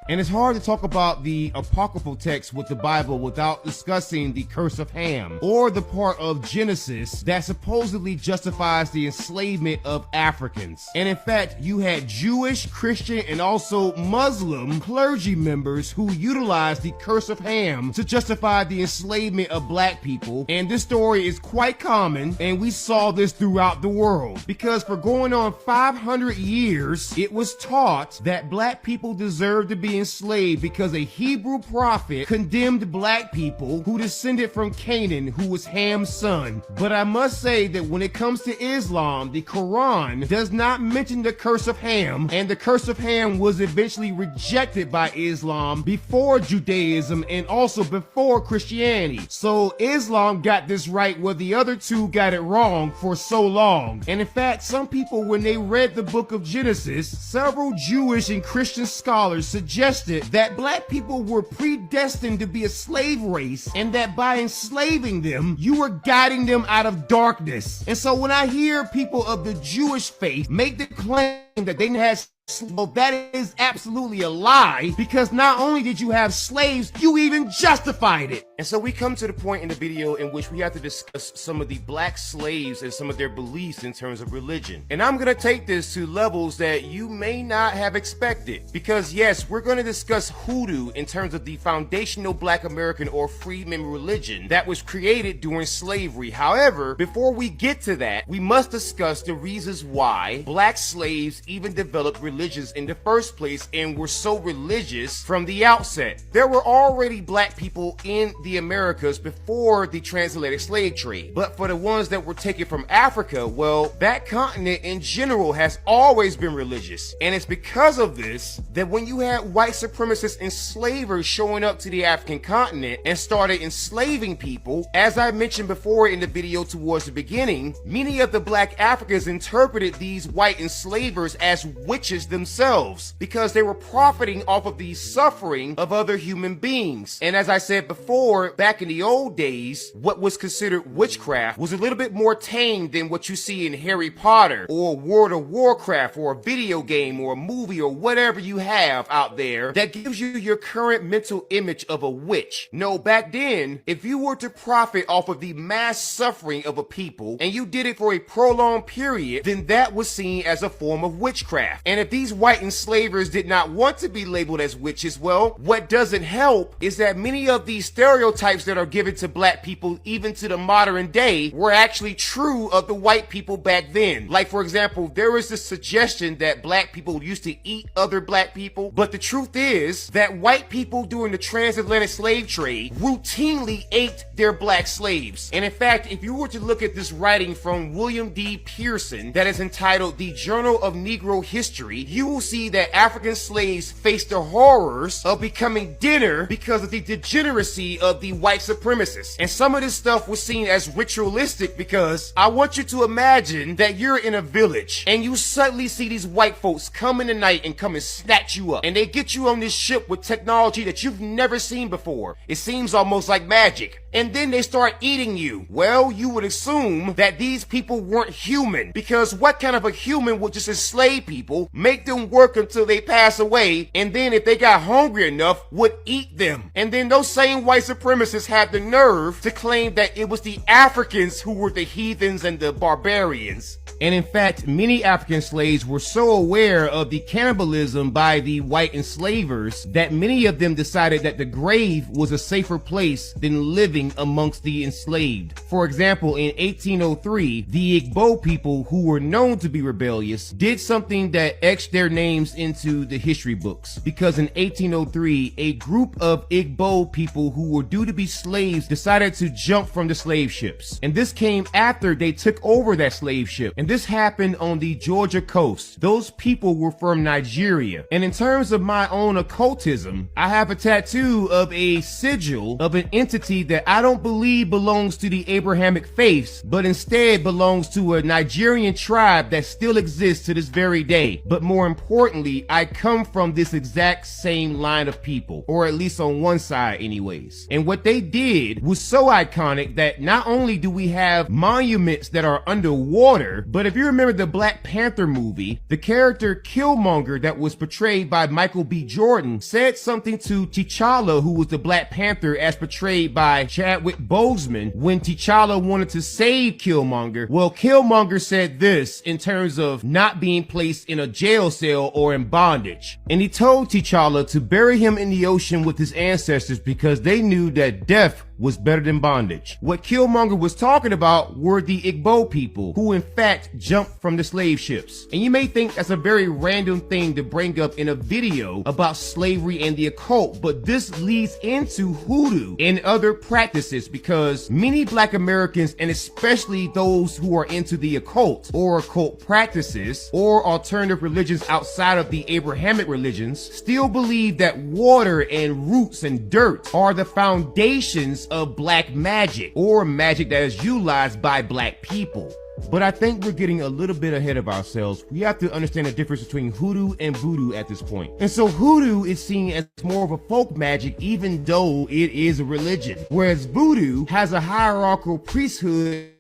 And it's hard to talk about the apocryphal text with the Bible without discussing the curse of Ham, or the part of Genesis that supposedly justifies the enslavement of Africans. And in fact, you had Jewish, Christian, and also Muslim clergy members who utilized the curse of Ham to justify the enslavement of black people. And this story is quite common, and we saw this throughout the world. Because for going on 500 years, it was taught that black people deserved to be enslaved because a Hebrew prophet condemned black people who descended from Canaan, who was Ham's son. But I must say that when it comes to Islam, the Quran does not mention the curse of Ham, and the curse of Ham was eventually rejected by Islam before Judaism and also before Christianity. So Islam got this right where the other two got it wrong for so long. And in fact, some people, when they read the book of Genesis, several Jewish and Christian scholars suggested that black people were predestined to be a slave race, and that by enslaving them, you were guiding them out of darkness. And so when I hear people of the Jewish faith make the claim that they had, well, that is absolutely a lie, because not only did you have slaves, you even justified it. And so we come to the point in the video in which we have to discuss some of the black slaves and some of their beliefs in terms of religion. And I'm gonna take this to levels that you may not have expected, because yes, we're gonna discuss hoodoo in terms of the foundational black American or freedman religion that was created during slavery. However, before we get to that, we must discuss the reasons why black slaves even developed religions in the first place and were so religious from the outset. There were already black people in the Americas before the transatlantic slave trade, but for the ones that were taken from Africa, well, that continent in general has always been religious. And it's because of this that when you had white supremacist enslavers showing up to the African continent and started enslaving people, as I mentioned before in the video towards the beginning, many of the black Africans interpreted these white enslavers as witches themselves because they were profiting off of the suffering of other human beings. And as I said before, back in the old days, what was considered witchcraft was a little bit more tame than what you see in Harry Potter or World of Warcraft or a video game or a movie or whatever you have out there that gives you your current mental image of a witch. No, back then, if you were to profit off of the mass suffering of a people and you did it for a prolonged period, then that was seen as a form of witchcraft. And if these white enslavers did not want to be labeled as witches, well, what doesn't help is that many of these stereotypes that are given to black people, even to the modern day, were actually true of the white people back then. Like, for example, there was this suggestion that black people used to eat other black people, but the truth is that white people during the transatlantic slave trade routinely ate their black slaves. And in fact, if you were to look at this writing from William D. Pearson that is entitled The Journal of Negro History, history, you will see that African slaves faced the horrors of becoming dinner because of the degeneracy of the white supremacists. And some of this stuff was seen as ritualistic because I want you to imagine that you're in a village and you suddenly see these white folks come in the night and come and snatch you up. And they get you on this ship with technology that you've never seen before. It seems almost like magic. And then they start eating you. Well, you would assume that these people weren't human, because what kind of a human would just enslave people, make them work until they pass away, and then if they got hungry enough, would eat them? And then those same white supremacists had the nerve to claim that it was the Africans who were the heathens and the barbarians. And in fact, many African slaves were so aware of the cannibalism by the white enslavers that many of them decided that the grave was a safer place than living amongst the enslaved. For example, in 1803, the Igbo people, who were known to be rebellious, did something that etched their names into the history books. Because in 1803, a group of Igbo people who were due to be slaves decided to jump from the slave ships. And this came after they took over that slave ship. And this happened on the Georgia coast. Those people were from Nigeria. And in terms of my own occultism, I have a tattoo of a sigil of an entity that I don't believe belongs to the Abrahamic faiths, but instead belongs to a Nigerian tribe that still exists to this very day. But more importantly, I come from this exact same line of people, or at least on one side anyways. And what they did was so iconic that not only do we have monuments that are underwater, but if you remember the Black Panther movie, the character Killmonger that was portrayed by Michael B. Jordan said something to T'Challa, who was the Black Panther as portrayed by Chadwick Boseman, when T'Challa wanted to save Killmonger. Well, Killmonger said this in terms of not being placed in a jail cell or in bondage. And he told T'Challa to bury him in the ocean with his ancestors because they knew that death was better than bondage. What Killmonger was talking about were the Igbo people, who in fact jumped from the slave ships. And you may think that's a very random thing to bring up in a video about slavery and the occult, but this leads into hoodoo and other practices, because many Black Americans, and especially those who are into the occult or occult practices or alternative religions outside of the Abrahamic religions, still believe that water and roots and dirt are the foundations of black magic, or magic that is utilized by Black people. But I think we're getting a little bit ahead of ourselves. We have to understand the difference between hoodoo and voodoo at this point. And so hoodoo is seen as more of a folk magic, even though it is a religion, whereas voodoo has a hierarchical priesthood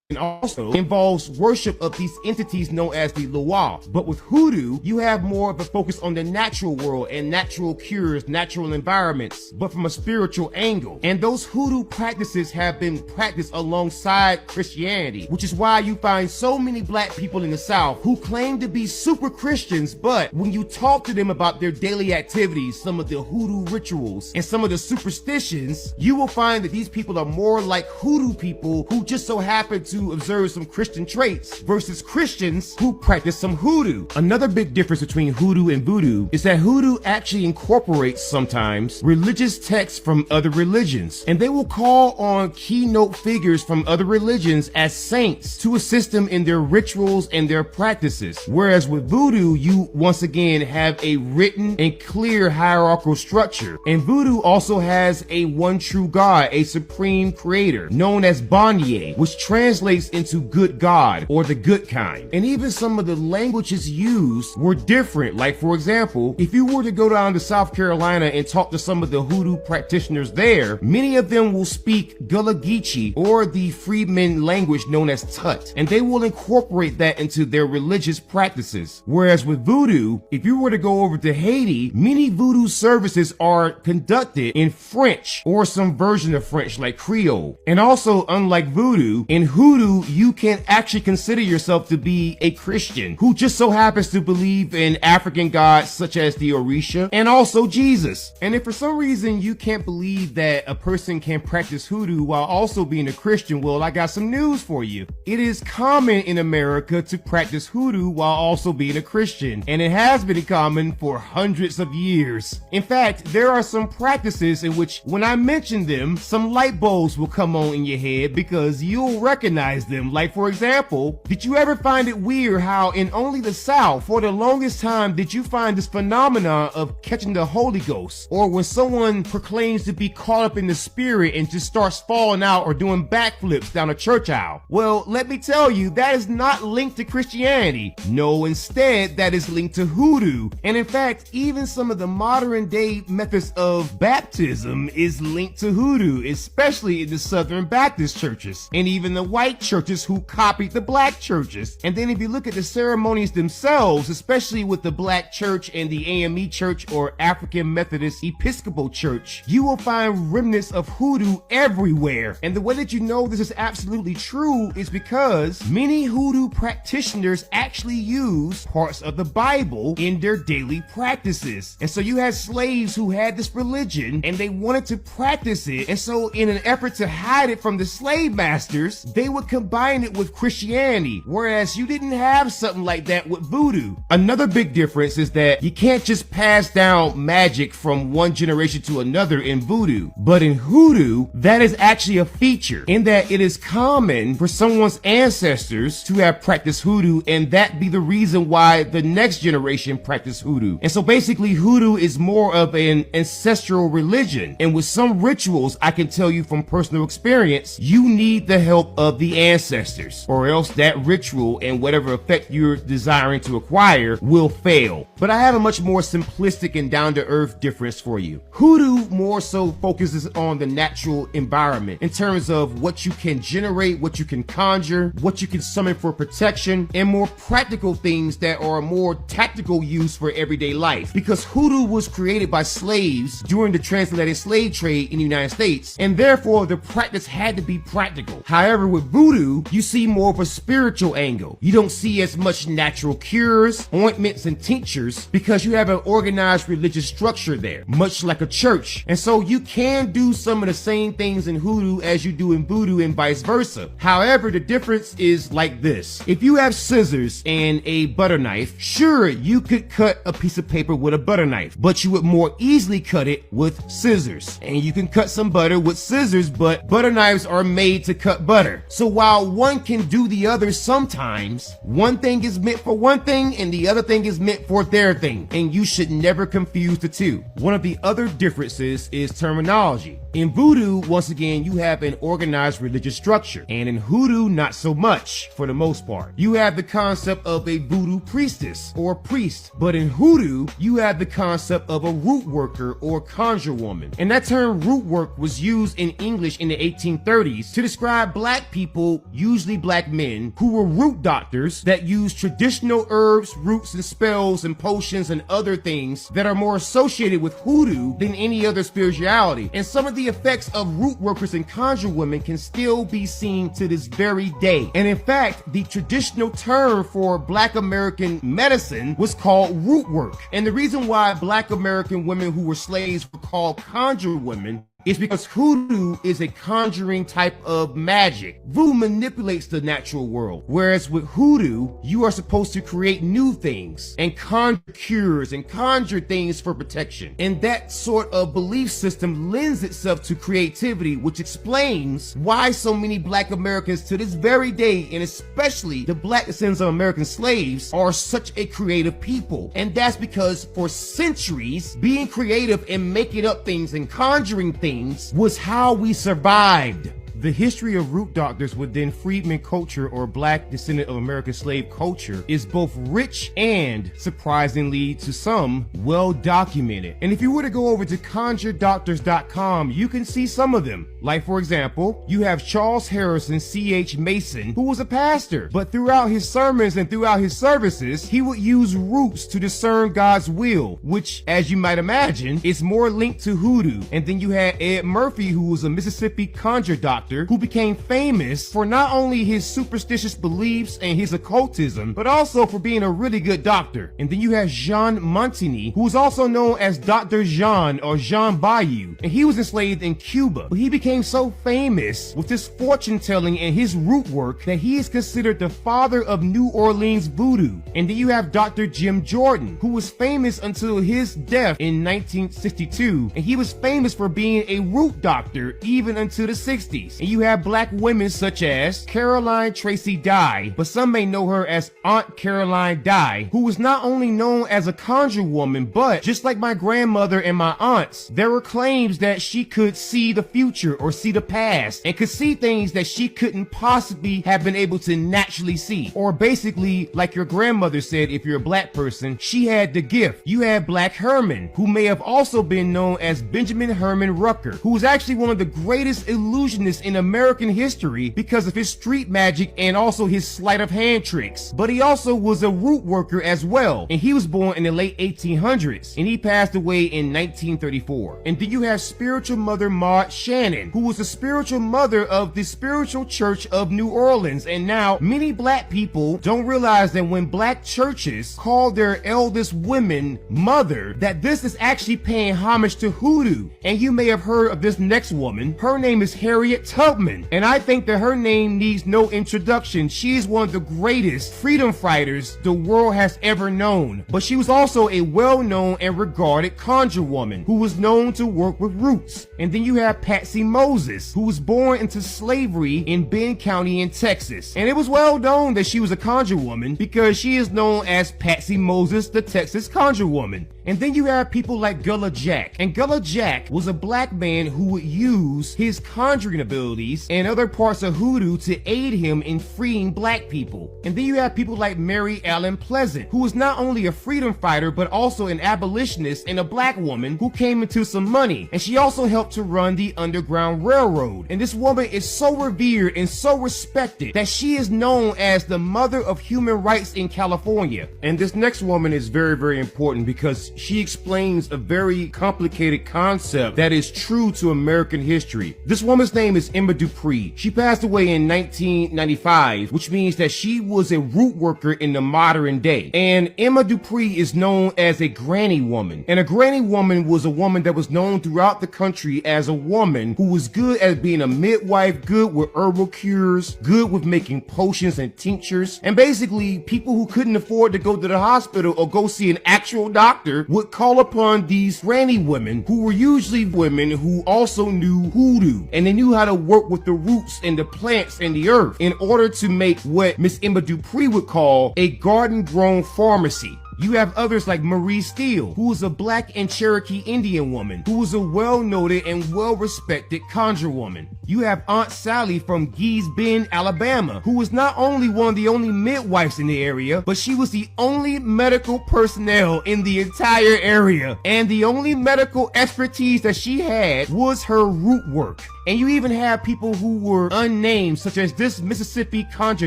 and also involves worship of these entities known as the Loa. But with hoodoo, you have more of a focus on the natural world and natural cures, natural environments, but from a spiritual angle. And those hoodoo practices have been practiced alongside Christianity, which is why you find so many Black people in the South who claim to be super Christians, but when you talk to them about their daily activities, some of the hoodoo rituals, and some of the superstitions, you will find that these people are more like hoodoo people who just so happen to observe some Christian traits versus Christians who practice some hoodoo. Another big difference between hoodoo and voodoo is that hoodoo actually incorporates sometimes religious texts from other religions, and they will call on keynote figures from other religions as saints to assist them in their rituals and their practices. Whereas with voodoo, you once again have a written and clear hierarchical structure. And voodoo also has a one true God, a supreme creator known as Bonnier, which translates into good God or the good kind. And even some of the languages used were different. Like, for example, if you were to go down to South Carolina and talk to some of the hoodoo practitioners there, many of them will speak Gullah Geechee, or the freedmen language known as Tut, and they will incorporate that into their religious practices. Whereas with voodoo, if you were to go over to Haiti, many voodoo services are conducted in French or some version of French like Creole. And also, unlike voodoo, in hoodoo, you can actually consider yourself to be a Christian who just so happens to believe in African gods such as the Orisha and also Jesus. And if for some reason you can't believe that a person can practice hoodoo while also being a Christian, well, I got some news for you. It is common in America to practice hoodoo while also being a Christian, and it has been common for hundreds of years. In fact, there are some practices in which when I mention them, some light bulbs will come on in your head, because you'll recognize recognize them. Like, for example, did you ever find it weird how in only the South, for the longest time, did you find this phenomenon of catching the Holy Ghost? Or when someone proclaims to be caught up in the spirit and just starts falling out or doing backflips down a church aisle? Well, let me tell you, that is not linked to Christianity. No, instead, that is linked to hoodoo. And in fact, even some of the modern day methods of baptism is linked to hoodoo, especially in the Southern Baptist churches and even the white churches who copied the black churches. And then if you look at the ceremonies themselves, especially with the black church and the AME church or African Methodist Episcopal Church, you will find remnants of hoodoo everywhere. And the way that you know this is absolutely true is because many hoodoo practitioners actually use parts of the Bible in their daily practices. And so you had slaves who had this religion and they wanted to practice it. And so in an effort to hide it from the slave masters, they would combine it with Christianity, whereas you didn't have something like that with voodoo. Another big difference is that you can't just pass down magic from one generation to another in voodoo. But in hoodoo, that is actually a feature in that it is common for someone's ancestors to have practiced hoodoo and that be the reason why the next generation practiced hoodoo. And so basically hoodoo is more of an ancestral religion. And with some rituals, I can tell you from personal experience, you need the help of the ancestors or else that ritual and whatever effect you're desiring to acquire will fail. But I have a much more simplistic and down-to-earth difference for you. Hoodoo more so focuses on the natural environment in terms of what you can generate, what you can conjure, what you can summon for protection, and more practical things that are more tactical use for everyday life. Because hoodoo was created by slaves during the transatlantic slave trade in the United States, and therefore the practice had to be practical. However, with voodoo, you see more of a spiritual angle. You don't see as much natural cures, ointments, and tinctures because you have an organized religious structure there, much like a church. And so you can do some of the same things in hoodoo as you do in voodoo and vice versa. However, the difference is like this. If you have scissors and a butter knife, sure, you could cut a piece of paper with a butter knife, but you would more easily cut it with scissors. And you can cut some butter with scissors, but butter knives are made to cut butter. So while one can do the other sometimes, one thing is meant for one thing and the other thing is meant for their thing. And you should never confuse the two. One of the other differences is terminology. In voodoo, once again, you have an organized religious structure, and in hoodoo, not so much, for the most part. You have the concept of a voodoo priestess or priest, but in hoodoo, you have the concept of a root worker or conjure woman. And that term root work was used in English in the 1830s to describe black people, usually black men, who were root doctors that used traditional herbs, roots, and spells and potions and other things that are more associated with hoodoo than any other spirituality. And some of the effects of root workers and conjure women can still be seen to this very day. And in fact, the traditional term for Black American medicine was called root work. And the reason why Black American women who were slaves were called conjure women is because hoodoo is a conjuring type of magic. Voodoo manipulates the natural world, whereas with hoodoo, you are supposed to create new things and conjure cures and conjure things for protection. And that sort of belief system lends itself to creativity, which explains why so many Black Americans to this very day, and especially the Black descendants of American slaves, are such a creative people. And that's because for centuries, being creative and making up things and conjuring things was how we survived. The history of root doctors within freedmen culture or Black descendant of American slave culture is both rich and, surprisingly to some, well documented. And if you were to go over to conjuredoctors.com, you can see some of them. Like, for example, you have Charles Harrison C.H. Mason, who was a pastor, but throughout his sermons and throughout his services, he would use roots to discern God's will, which, as you might imagine, is more linked to hoodoo. And then you had Ed Murphy, who was a Mississippi conjure doctor, who became famous for not only his superstitious beliefs and his occultism, but also for being a really good doctor. And then you have Jean Montigny, who is also known as Dr. Jean or Jean Bayou, and he was enslaved in Cuba. But he became so famous with his fortune telling and his root work that he is considered the father of New Orleans voodoo. And then you have Dr. Jim Jordan, who was famous until his death in 1962, and he was famous for being a root doctor even until the 60s. Americans. And you have black women such as Caroline Tracy Dye, but some may know her as Aunt Caroline Dye, who was not only known as a conjure woman, but just like my grandmother and my aunts, there were claims that she could see the future or see the past and could see things that she couldn't possibly have been able to naturally see. Or basically, like your grandmother said, if you're a black person, she had the gift. You had Black Herman, who may have also been known as Benjamin Herman Rucker, who was actually one of the greatest illusionists in American history because of his street magic and also his sleight of hand tricks. But he also was a root worker as well, and he was born in the late 1800s, and he passed away in 1934. And then you have spiritual mother Maud Shannon, who was the spiritual mother of the Spiritual Church of New Orleans. And now many black people don't realize that when black churches call their eldest women mother, that this is actually paying homage to hoodoo. And you may have heard of this next woman. Her name is Harriet Tubman, and I think that her name needs no introduction. She is one of the greatest freedom fighters the world has ever known. But she was also a well-known and regarded conjure woman who was known to work with roots. And then you have Patsy Moses, who was born into slavery in Bend County in Texas. And it was well known that she was a conjure woman because she is known as Patsy Moses, the Texas conjure woman. And then you have people like Gullah Jack. And Gullah Jack was a black man who would use his conjuring abilities and other parts of hoodoo to aid him in freeing black people. And then you have people like Mary Ellen Pleasant, who was not only a freedom fighter, but also an abolitionist and a black woman who came into some money. And she also helped to run the Underground Railroad. And this woman is so revered and so respected that she is known as the mother of human rights in California. And this next woman is very, very important because she explains a very complicated concept that is true to American history. This woman's name is Emma Dupree. She passed away in 1995, which means that she was a root worker in the modern day. And Emma Dupree is known as a granny woman. And a granny woman was a woman that was known throughout the country as a woman who was good at being a midwife, good with herbal cures, good with making potions and tinctures. And basically, people who couldn't afford to go to the hospital or go see an actual doctor would call upon these granny women, who were usually women who also knew hoodoo, and they knew how to work with the roots and the plants and the earth in order to make what Miss Emma Dupree would call a garden-grown pharmacy. You have others like Marie Steele, who was a black and Cherokee Indian woman, who was a well-noted and well-respected conjure woman. You have Aunt Sally from Gee's Bend, Alabama, who was not only one of the only midwives in the area, but she was the only medical personnel in the entire area. And the only medical expertise that she had was her root work. And you even have people who were unnamed, such as this Mississippi conjure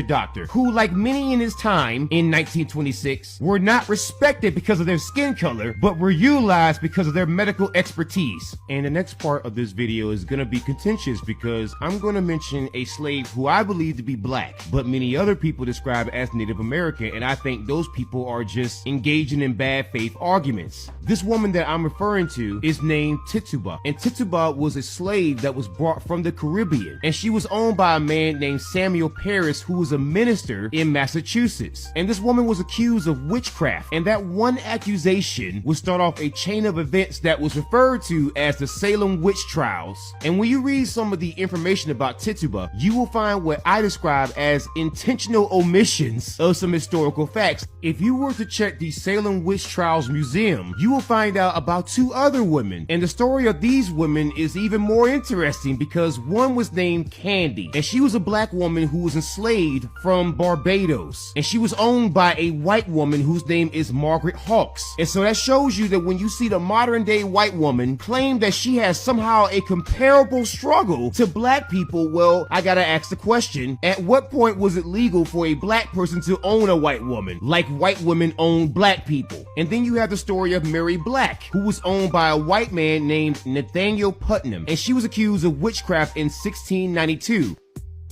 doctor, who, like many in his time in 1926, were not respected because of their skin color, but were utilized because of their medical expertise. And the next part of this video is gonna be contentious because I'm gonna mention a slave who I believe to be black, but many other people describe as Native American, and I think those people are just engaging in bad faith arguments. This woman that I'm referring to is named Tituba, and Tituba was a slave that was brought from the Caribbean, and she was owned by a man named Samuel Parris, who was a minister in Massachusetts. And this woman was accused of witchcraft, and that one accusation would start off a chain of events that was referred to as the Salem witch trials. And when you read some of the information about Tituba, you will find what I describe as intentional omissions of some historical facts. If you were to check the Salem Witch Trials Museum, you will find out about two other women, and the story of these women is even more interesting because one was named Candy, and she was a black woman who was enslaved from Barbados, and she was owned by a white woman whose name is Margaret Hawks. And so that shows you that when you see the modern day white woman claim that she has somehow a comparable struggle to black people, well, I gotta ask the question, at what point was it legal for a black person to own a white woman, like white women own black people? And then you have the story of Mary Black, who was owned by a white man named Nathaniel Putnam, and she was accused of witchcraft in 1692.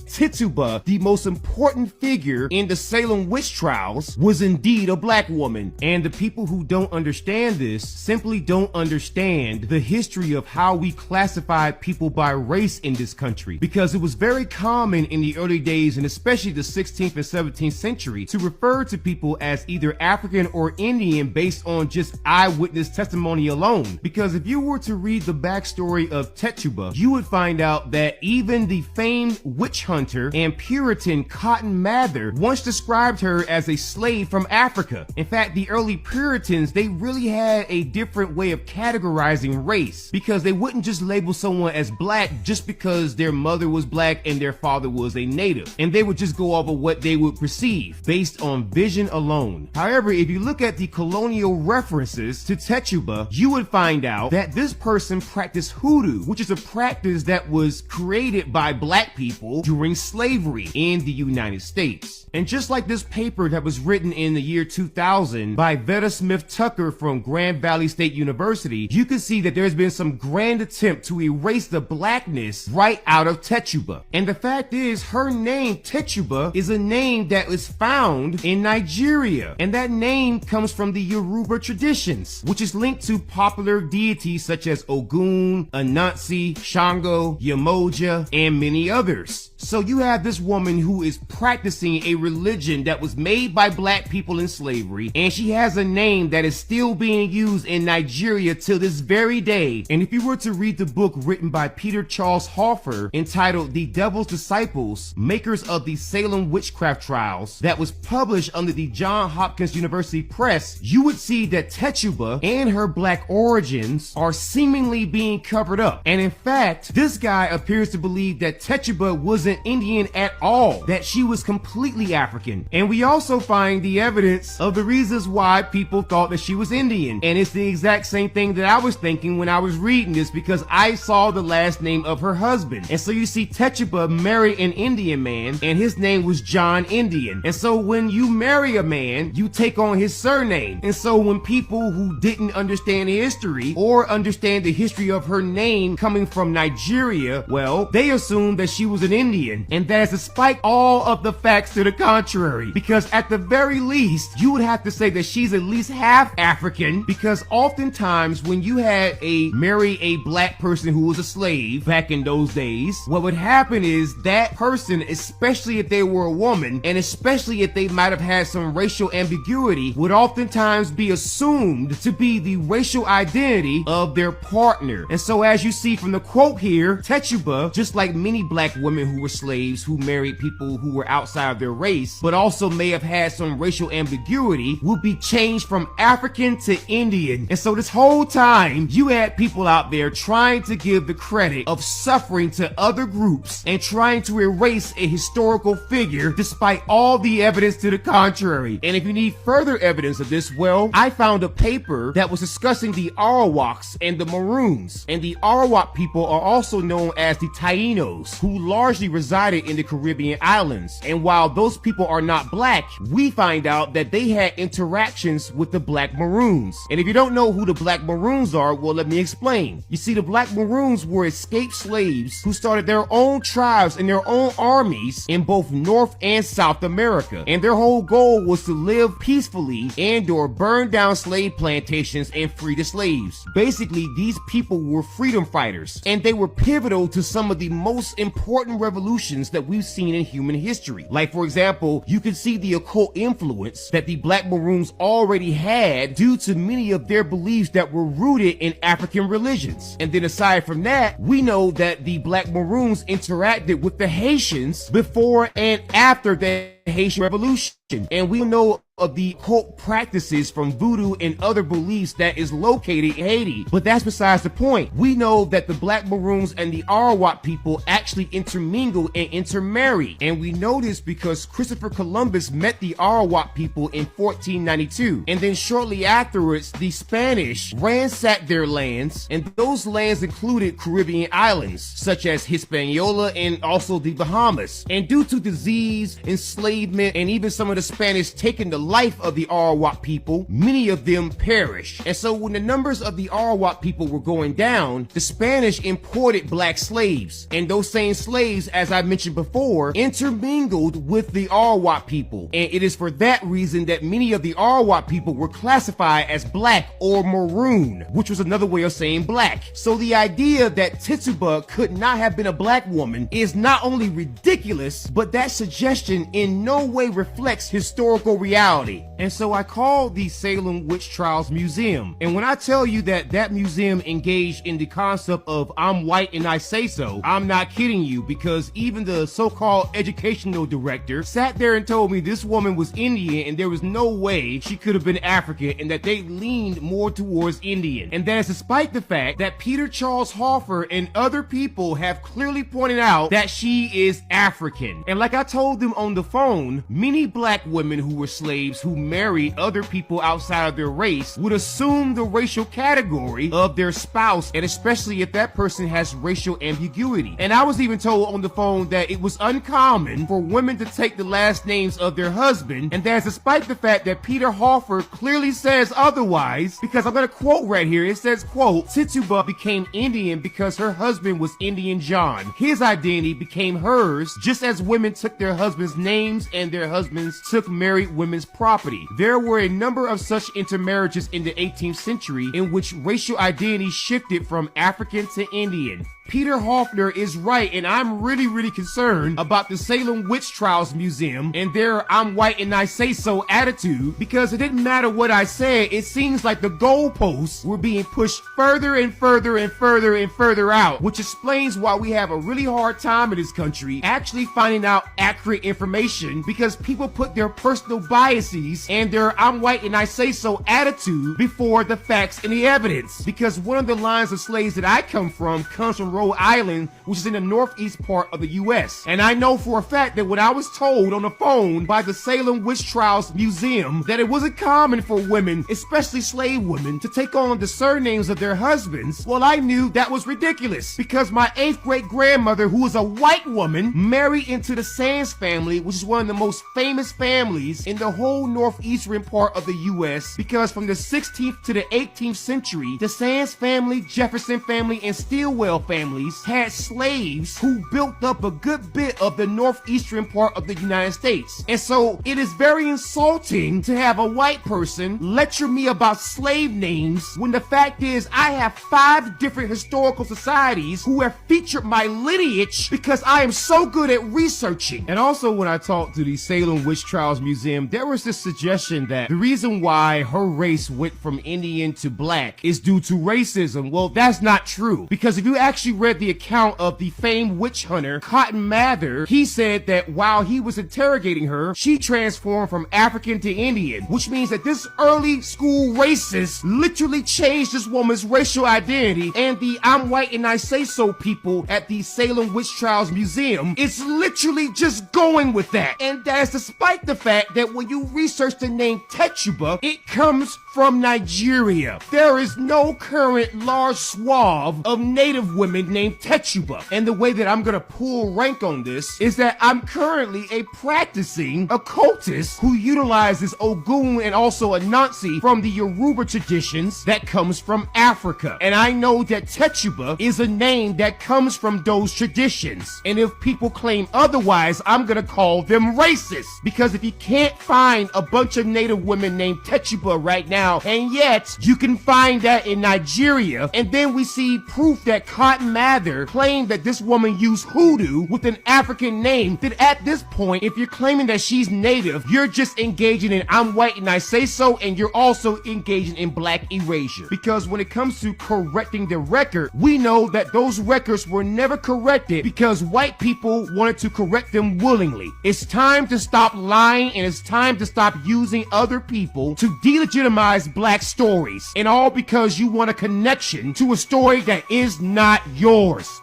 Tituba, the most important figure in the Salem witch trials, was indeed a black woman. And the people who don't understand this simply don't understand the history of how we classify people by race in this country, because it was very common in the early days, and especially the 16th and 17th century, to refer to people as either African or Indian based on just eyewitness testimony alone. Because if you were to read the backstory of Tituba, you would find out that even the famed witch hunter and Puritan Cotton Mather once described her as a slave from Africa. In fact, the early Puritans, they really had a different way of categorizing race, because they wouldn't just label someone as black just because their mother was black and their father was a native, and they would just go off of what they would perceive based on vision alone. However, if you look at the colonial references to Tituba, you would find out that this person practiced hoodoo, which is a practice that was created by black people during slavery in the United States. And just like this paper that was written in the year 2000 by Veda Smith Tucker from Grand Valley State University, you can see that there's been some grand attempt to erase the blackness right out of Tituba. And the fact is, her name, Tituba, is a name that is found in Nigeria. And that name comes from the Yoruba traditions, which is linked to popular deities such as Ogun, Anansi, Shango, Yemoja, and many others. So you have this woman who is practicing a religion that was made by black people in slavery, and she has a name that is still being used in Nigeria till this very day. And if you were to read the book written by Peter Charles Hoffer entitled The Devil's Disciples, Makers of the Salem Witchcraft Trials, that was published under the Johns Hopkins University Press, you would see that Tituba and her black origins are seemingly being covered up. And in fact, this guy appears to believe that Tituba wasn't Indian at all, that she was completely African. And we also find the evidence of the reasons why people thought that she was Indian. And it's the exact same thing that I was thinking when I was reading this, because I saw the last name of her husband. And so you see Tituba married an Indian man, and his name was John Indian. And so when you marry a man, you take on his surname. And so when people who didn't understand the history or understand the history of her name coming from Nigeria, well, they assumed that she was an Indian, and that is despite all of the facts to the contrary. Because at the very least, you would have to say that she's at least half African, because oftentimes when you had marry a black person who was a slave back in those days, what would happen is that person, especially if they were a woman, and especially if they might have had some racial ambiguity, would oftentimes be assumed to be the racial identity of their partner. And so as you see from the quote here, Tituba, just like many black women who were slaves who married people who were outside of their race, but also may have had some racial ambiguity, would be changed from African to Indian. And so this whole time, you had people out there trying to give the credit of suffering to other groups and trying to erase a historical figure despite all the evidence to the contrary. And if you need further evidence of this, well, I found a paper that was discussing the Arawaks and the Maroons. And the Arawak people are also known as the Tainos, who largely resided in the Caribbean islands. And while those people are not black, we find out that they had interactions with the Black Maroons. And if you don't know who the Black Maroons are, well, let me explain. You see, the Black Maroons were escaped slaves who started their own tribes and their own armies in both North and South America. And their whole goal was to live peacefully and or burn down slave plantations and free the slaves. Basically, these people were freedom fighters, and they were pivotal to some of the most important revolutions that we've seen in human history. Like, for example, you can see the occult influence that the Black Maroons already had due to many of their beliefs that were rooted in African religions. And then aside from that, we know that the Black Maroons interacted with the Haitians before and after the Haitian Revolution. And we know of the occult practices from voodoo and other beliefs that is located in Haiti. But that's besides the point. We know that the Black Maroons and the Arawak people actually intermingled and intermarried. And we know this because Christopher Columbus met the Arawak people in 1492. And then shortly afterwards, the Spanish ransacked their lands, and those lands included Caribbean islands, such as Hispaniola and also the Bahamas. And due to disease, enslavement, and even some of the Spanish taking the life of the Arawak people, many of them perished. And so when the numbers of the Arawak people were going down, the Spanish imported black slaves. And those same slaves, as I mentioned before, intermingled with the Arawak people. And it is for that reason that many of the Arawak people were classified as black or maroon, which was another way of saying black. So the idea that Tituba could not have been a black woman is not only ridiculous, but that suggestion in no way reflects historical reality. And so I called the Salem Witch Trials Museum. And when I tell you that that museum engaged in the concept of I'm white and I say so, I'm not kidding you, because even the so-called educational director sat there and told me this woman was Indian and there was no way she could have been African, and that they leaned more towards Indian. And that is despite the fact that Peter Charles Hoffer and other people have clearly pointed out that she is African. And like I told them on the phone, many black women who were slaves who married other people outside of their race would assume the racial category of their spouse, and especially if that person has racial ambiguity. And I was even told on the phone that it was uncommon for women to take the last names of their husband, and that's despite the fact that Peter Hoffer clearly says otherwise, because I'm going to quote right here. It says, quote, Tituba became Indian because her husband was Indian John. His identity became hers, just as women took their husbands' names and their husbands took married women's property. There were a number of such intermarriages in the 18th century in which racial identity shifted from African to Indian. Peter Hoffner is right, and I'm really concerned about the Salem Witch Trials Museum and their I'm white and I say so attitude, because it didn't matter what I said, it seems like the goalposts were being pushed further and further and further and further out, which explains why we have a really hard time in this country actually finding out accurate information, because people put their personal biases and their I'm white and I say so attitude before the facts and the evidence. Because one of the lines of slaves that I come from comes from Rhode Island, which is in the northeast part of the U.S. And I know for a fact that when I was told on the phone by the Salem Witch Trials Museum that it wasn't common for women, especially slave women, to take on the surnames of their husbands, well, I knew that was ridiculous, because my 8th great grandmother, who was a white woman, married into the Sands family, which is one of the most famous families in the whole northeastern part of the U.S., because from the 16th to the 18th century, the Sands family, Jefferson family, and Stilwell families had slaves who built up a good bit of the northeastern part of the United States. And so it is very insulting to have a white person lecture me about slave names when the fact is I have 5 different historical societies who have featured my lineage because I am so good at researching. And also when I talked to the Salem Witch Trials Museum, there was this suggestion that the reason why her race went from Indian to black is due to racism. Well, that's not true, because if you actually read the account of the famed witch hunter Cotton Mather, he said that while he was interrogating her, she transformed from African to Indian, which means that this early school racist literally changed this woman's racial identity. And the I'm white and I say so people at the Salem Witch Trials Museum is literally just going with that. And that's despite the fact that when you research the name Tituba, it comes from Nigeria. There is no current large swath of native women named Tituba. And the way that I'm gonna pull rank on this is that I'm currently a practicing occultist who utilizes Ogun and also Anansi from the Yoruba traditions that comes from Africa. And I know that Tituba is a name that comes from those traditions. And if people claim otherwise, I'm gonna call them racist. Because if you can't find a bunch of native women named Tituba right now, and yet you can find that in Nigeria, and then we see proof that Cotton Mather claimed that this woman used hoodoo with an African name, then at this point, if you're claiming that she's native, you're just engaging in I'm white and I say so, and you're also engaging in black erasure. Because when it comes to correcting the record, we know that those records were never corrected because white people wanted to correct them willingly. It's time to stop lying, and it's time to stop using other people to delegitimize black stories, and all because you want a connection to a story that is not yours.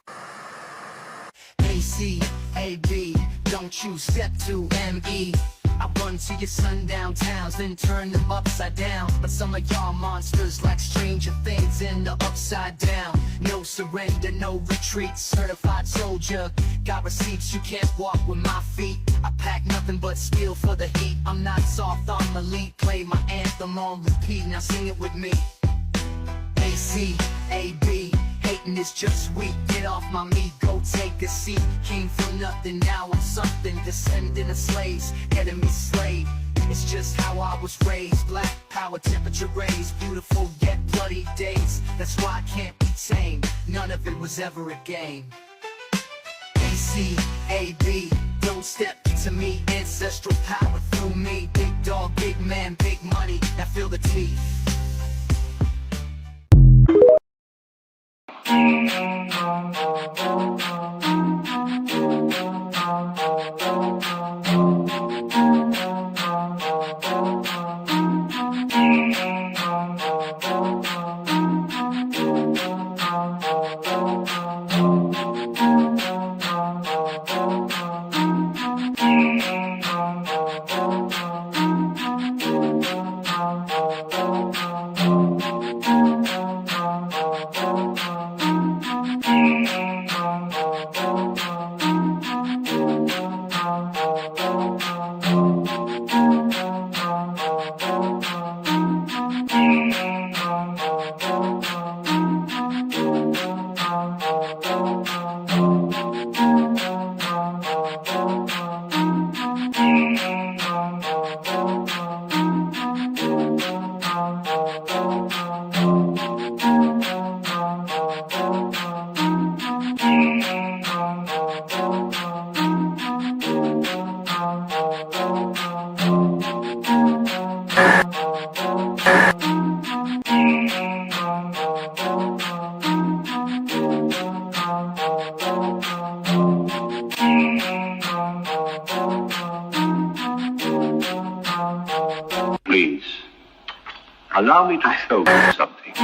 ACAB, don't you step to ME. I run to your sundown towns, then turn them upside down. But some of y'all monsters like stranger things in the upside down. No surrender, no retreat, certified soldier. Got receipts, you can't walk with my feet. I pack nothing but steel for the heat. I'm not soft, I'm elite. Play my anthem on repeat, now sing it with me. ACAB, hating is just weak. Get off my meat, go take a seat. Came from nothing, now I'm something. Descendant of slaves, enemy slave. It's just how I was raised. Black power, temperature raised. Beautiful yet bloody days. That's why I can't be tamed. None of it was ever a game. ACAB, don't step to me. Ancestral power through me. Big dog, big man, big money. Now feel the teeth. Please, allow me to show you something.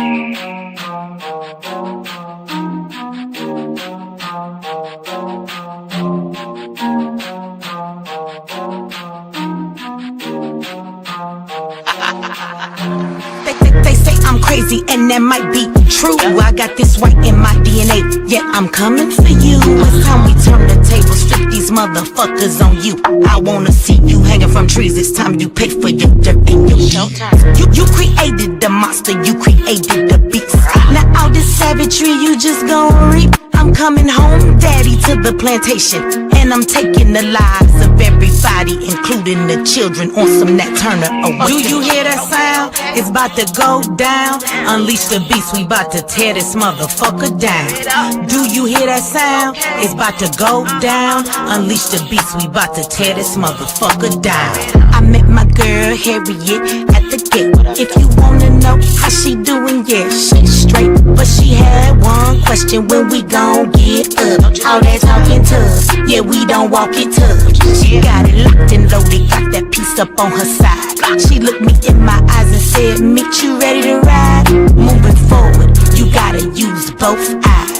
They say I'm crazy and that might be true. I got this white in my DNA, yeah, I'm coming for you. It's time we turn the tables, flip these motherfuckers on you. I wanna see you hanging from trees, it's time you pay for your dirt and your showtime. You created the monster, you created the beast. Now all this savagery you just gon' reap. I'm coming home, daddy, to the plantation, and I'm taking the lives of everybody, including the children, on some Nat Turner. Do you hear that sound? It's about to go down. Unleash the beast, we about to tear this motherfucker down. Do you hear that sound? It's about to go down. Unleash the beast, we about to tear this motherfucker down. I met my girl Harriet at the gate. If you wanna know how she doing, yeah, she straight. But she had one question: when we gon' get up? All that talking tough, yeah, we don't walk it tough. She got it locked and loaded, got that piece up on her side. She looked me in my eyes and said, "Meet you ready to ride?" Moving forward, you gotta use both eyes.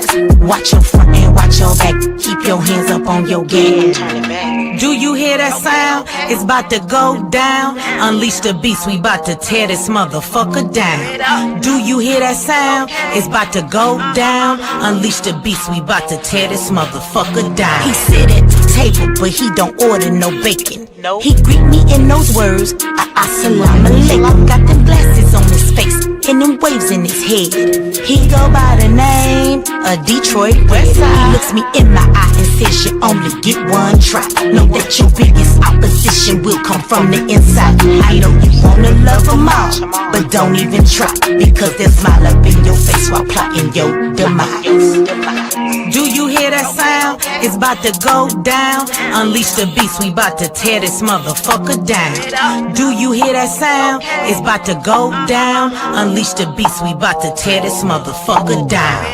Watch your front and watch your back. Keep your hands up on your gas. Do you hear that sound? It's about to go down. Unleash the beast, we about to tear this motherfucker down. Do you hear that sound? It's about to go down. Unleash the beast, we about to tear this motherfucker down. He sit at the table, but he don't order no bacon. He greet me in those words, assalamu alaikum. Got them glasses on his face and them waves in his head. He go by the name of Detroit Westside. He looks me in my eye and says, "You only get one try. Know that your biggest opposition will come from the inside." I know you wanna love them all, but don't even try, because they'll smile up in your face while plotting your demise. Do you hear that sound? It's about to go down. Unleash the beast, we about to tear this motherfucker down. Do you hear that sound? It's about to go down. Unleash the beast, we about to tear this motherfucker down.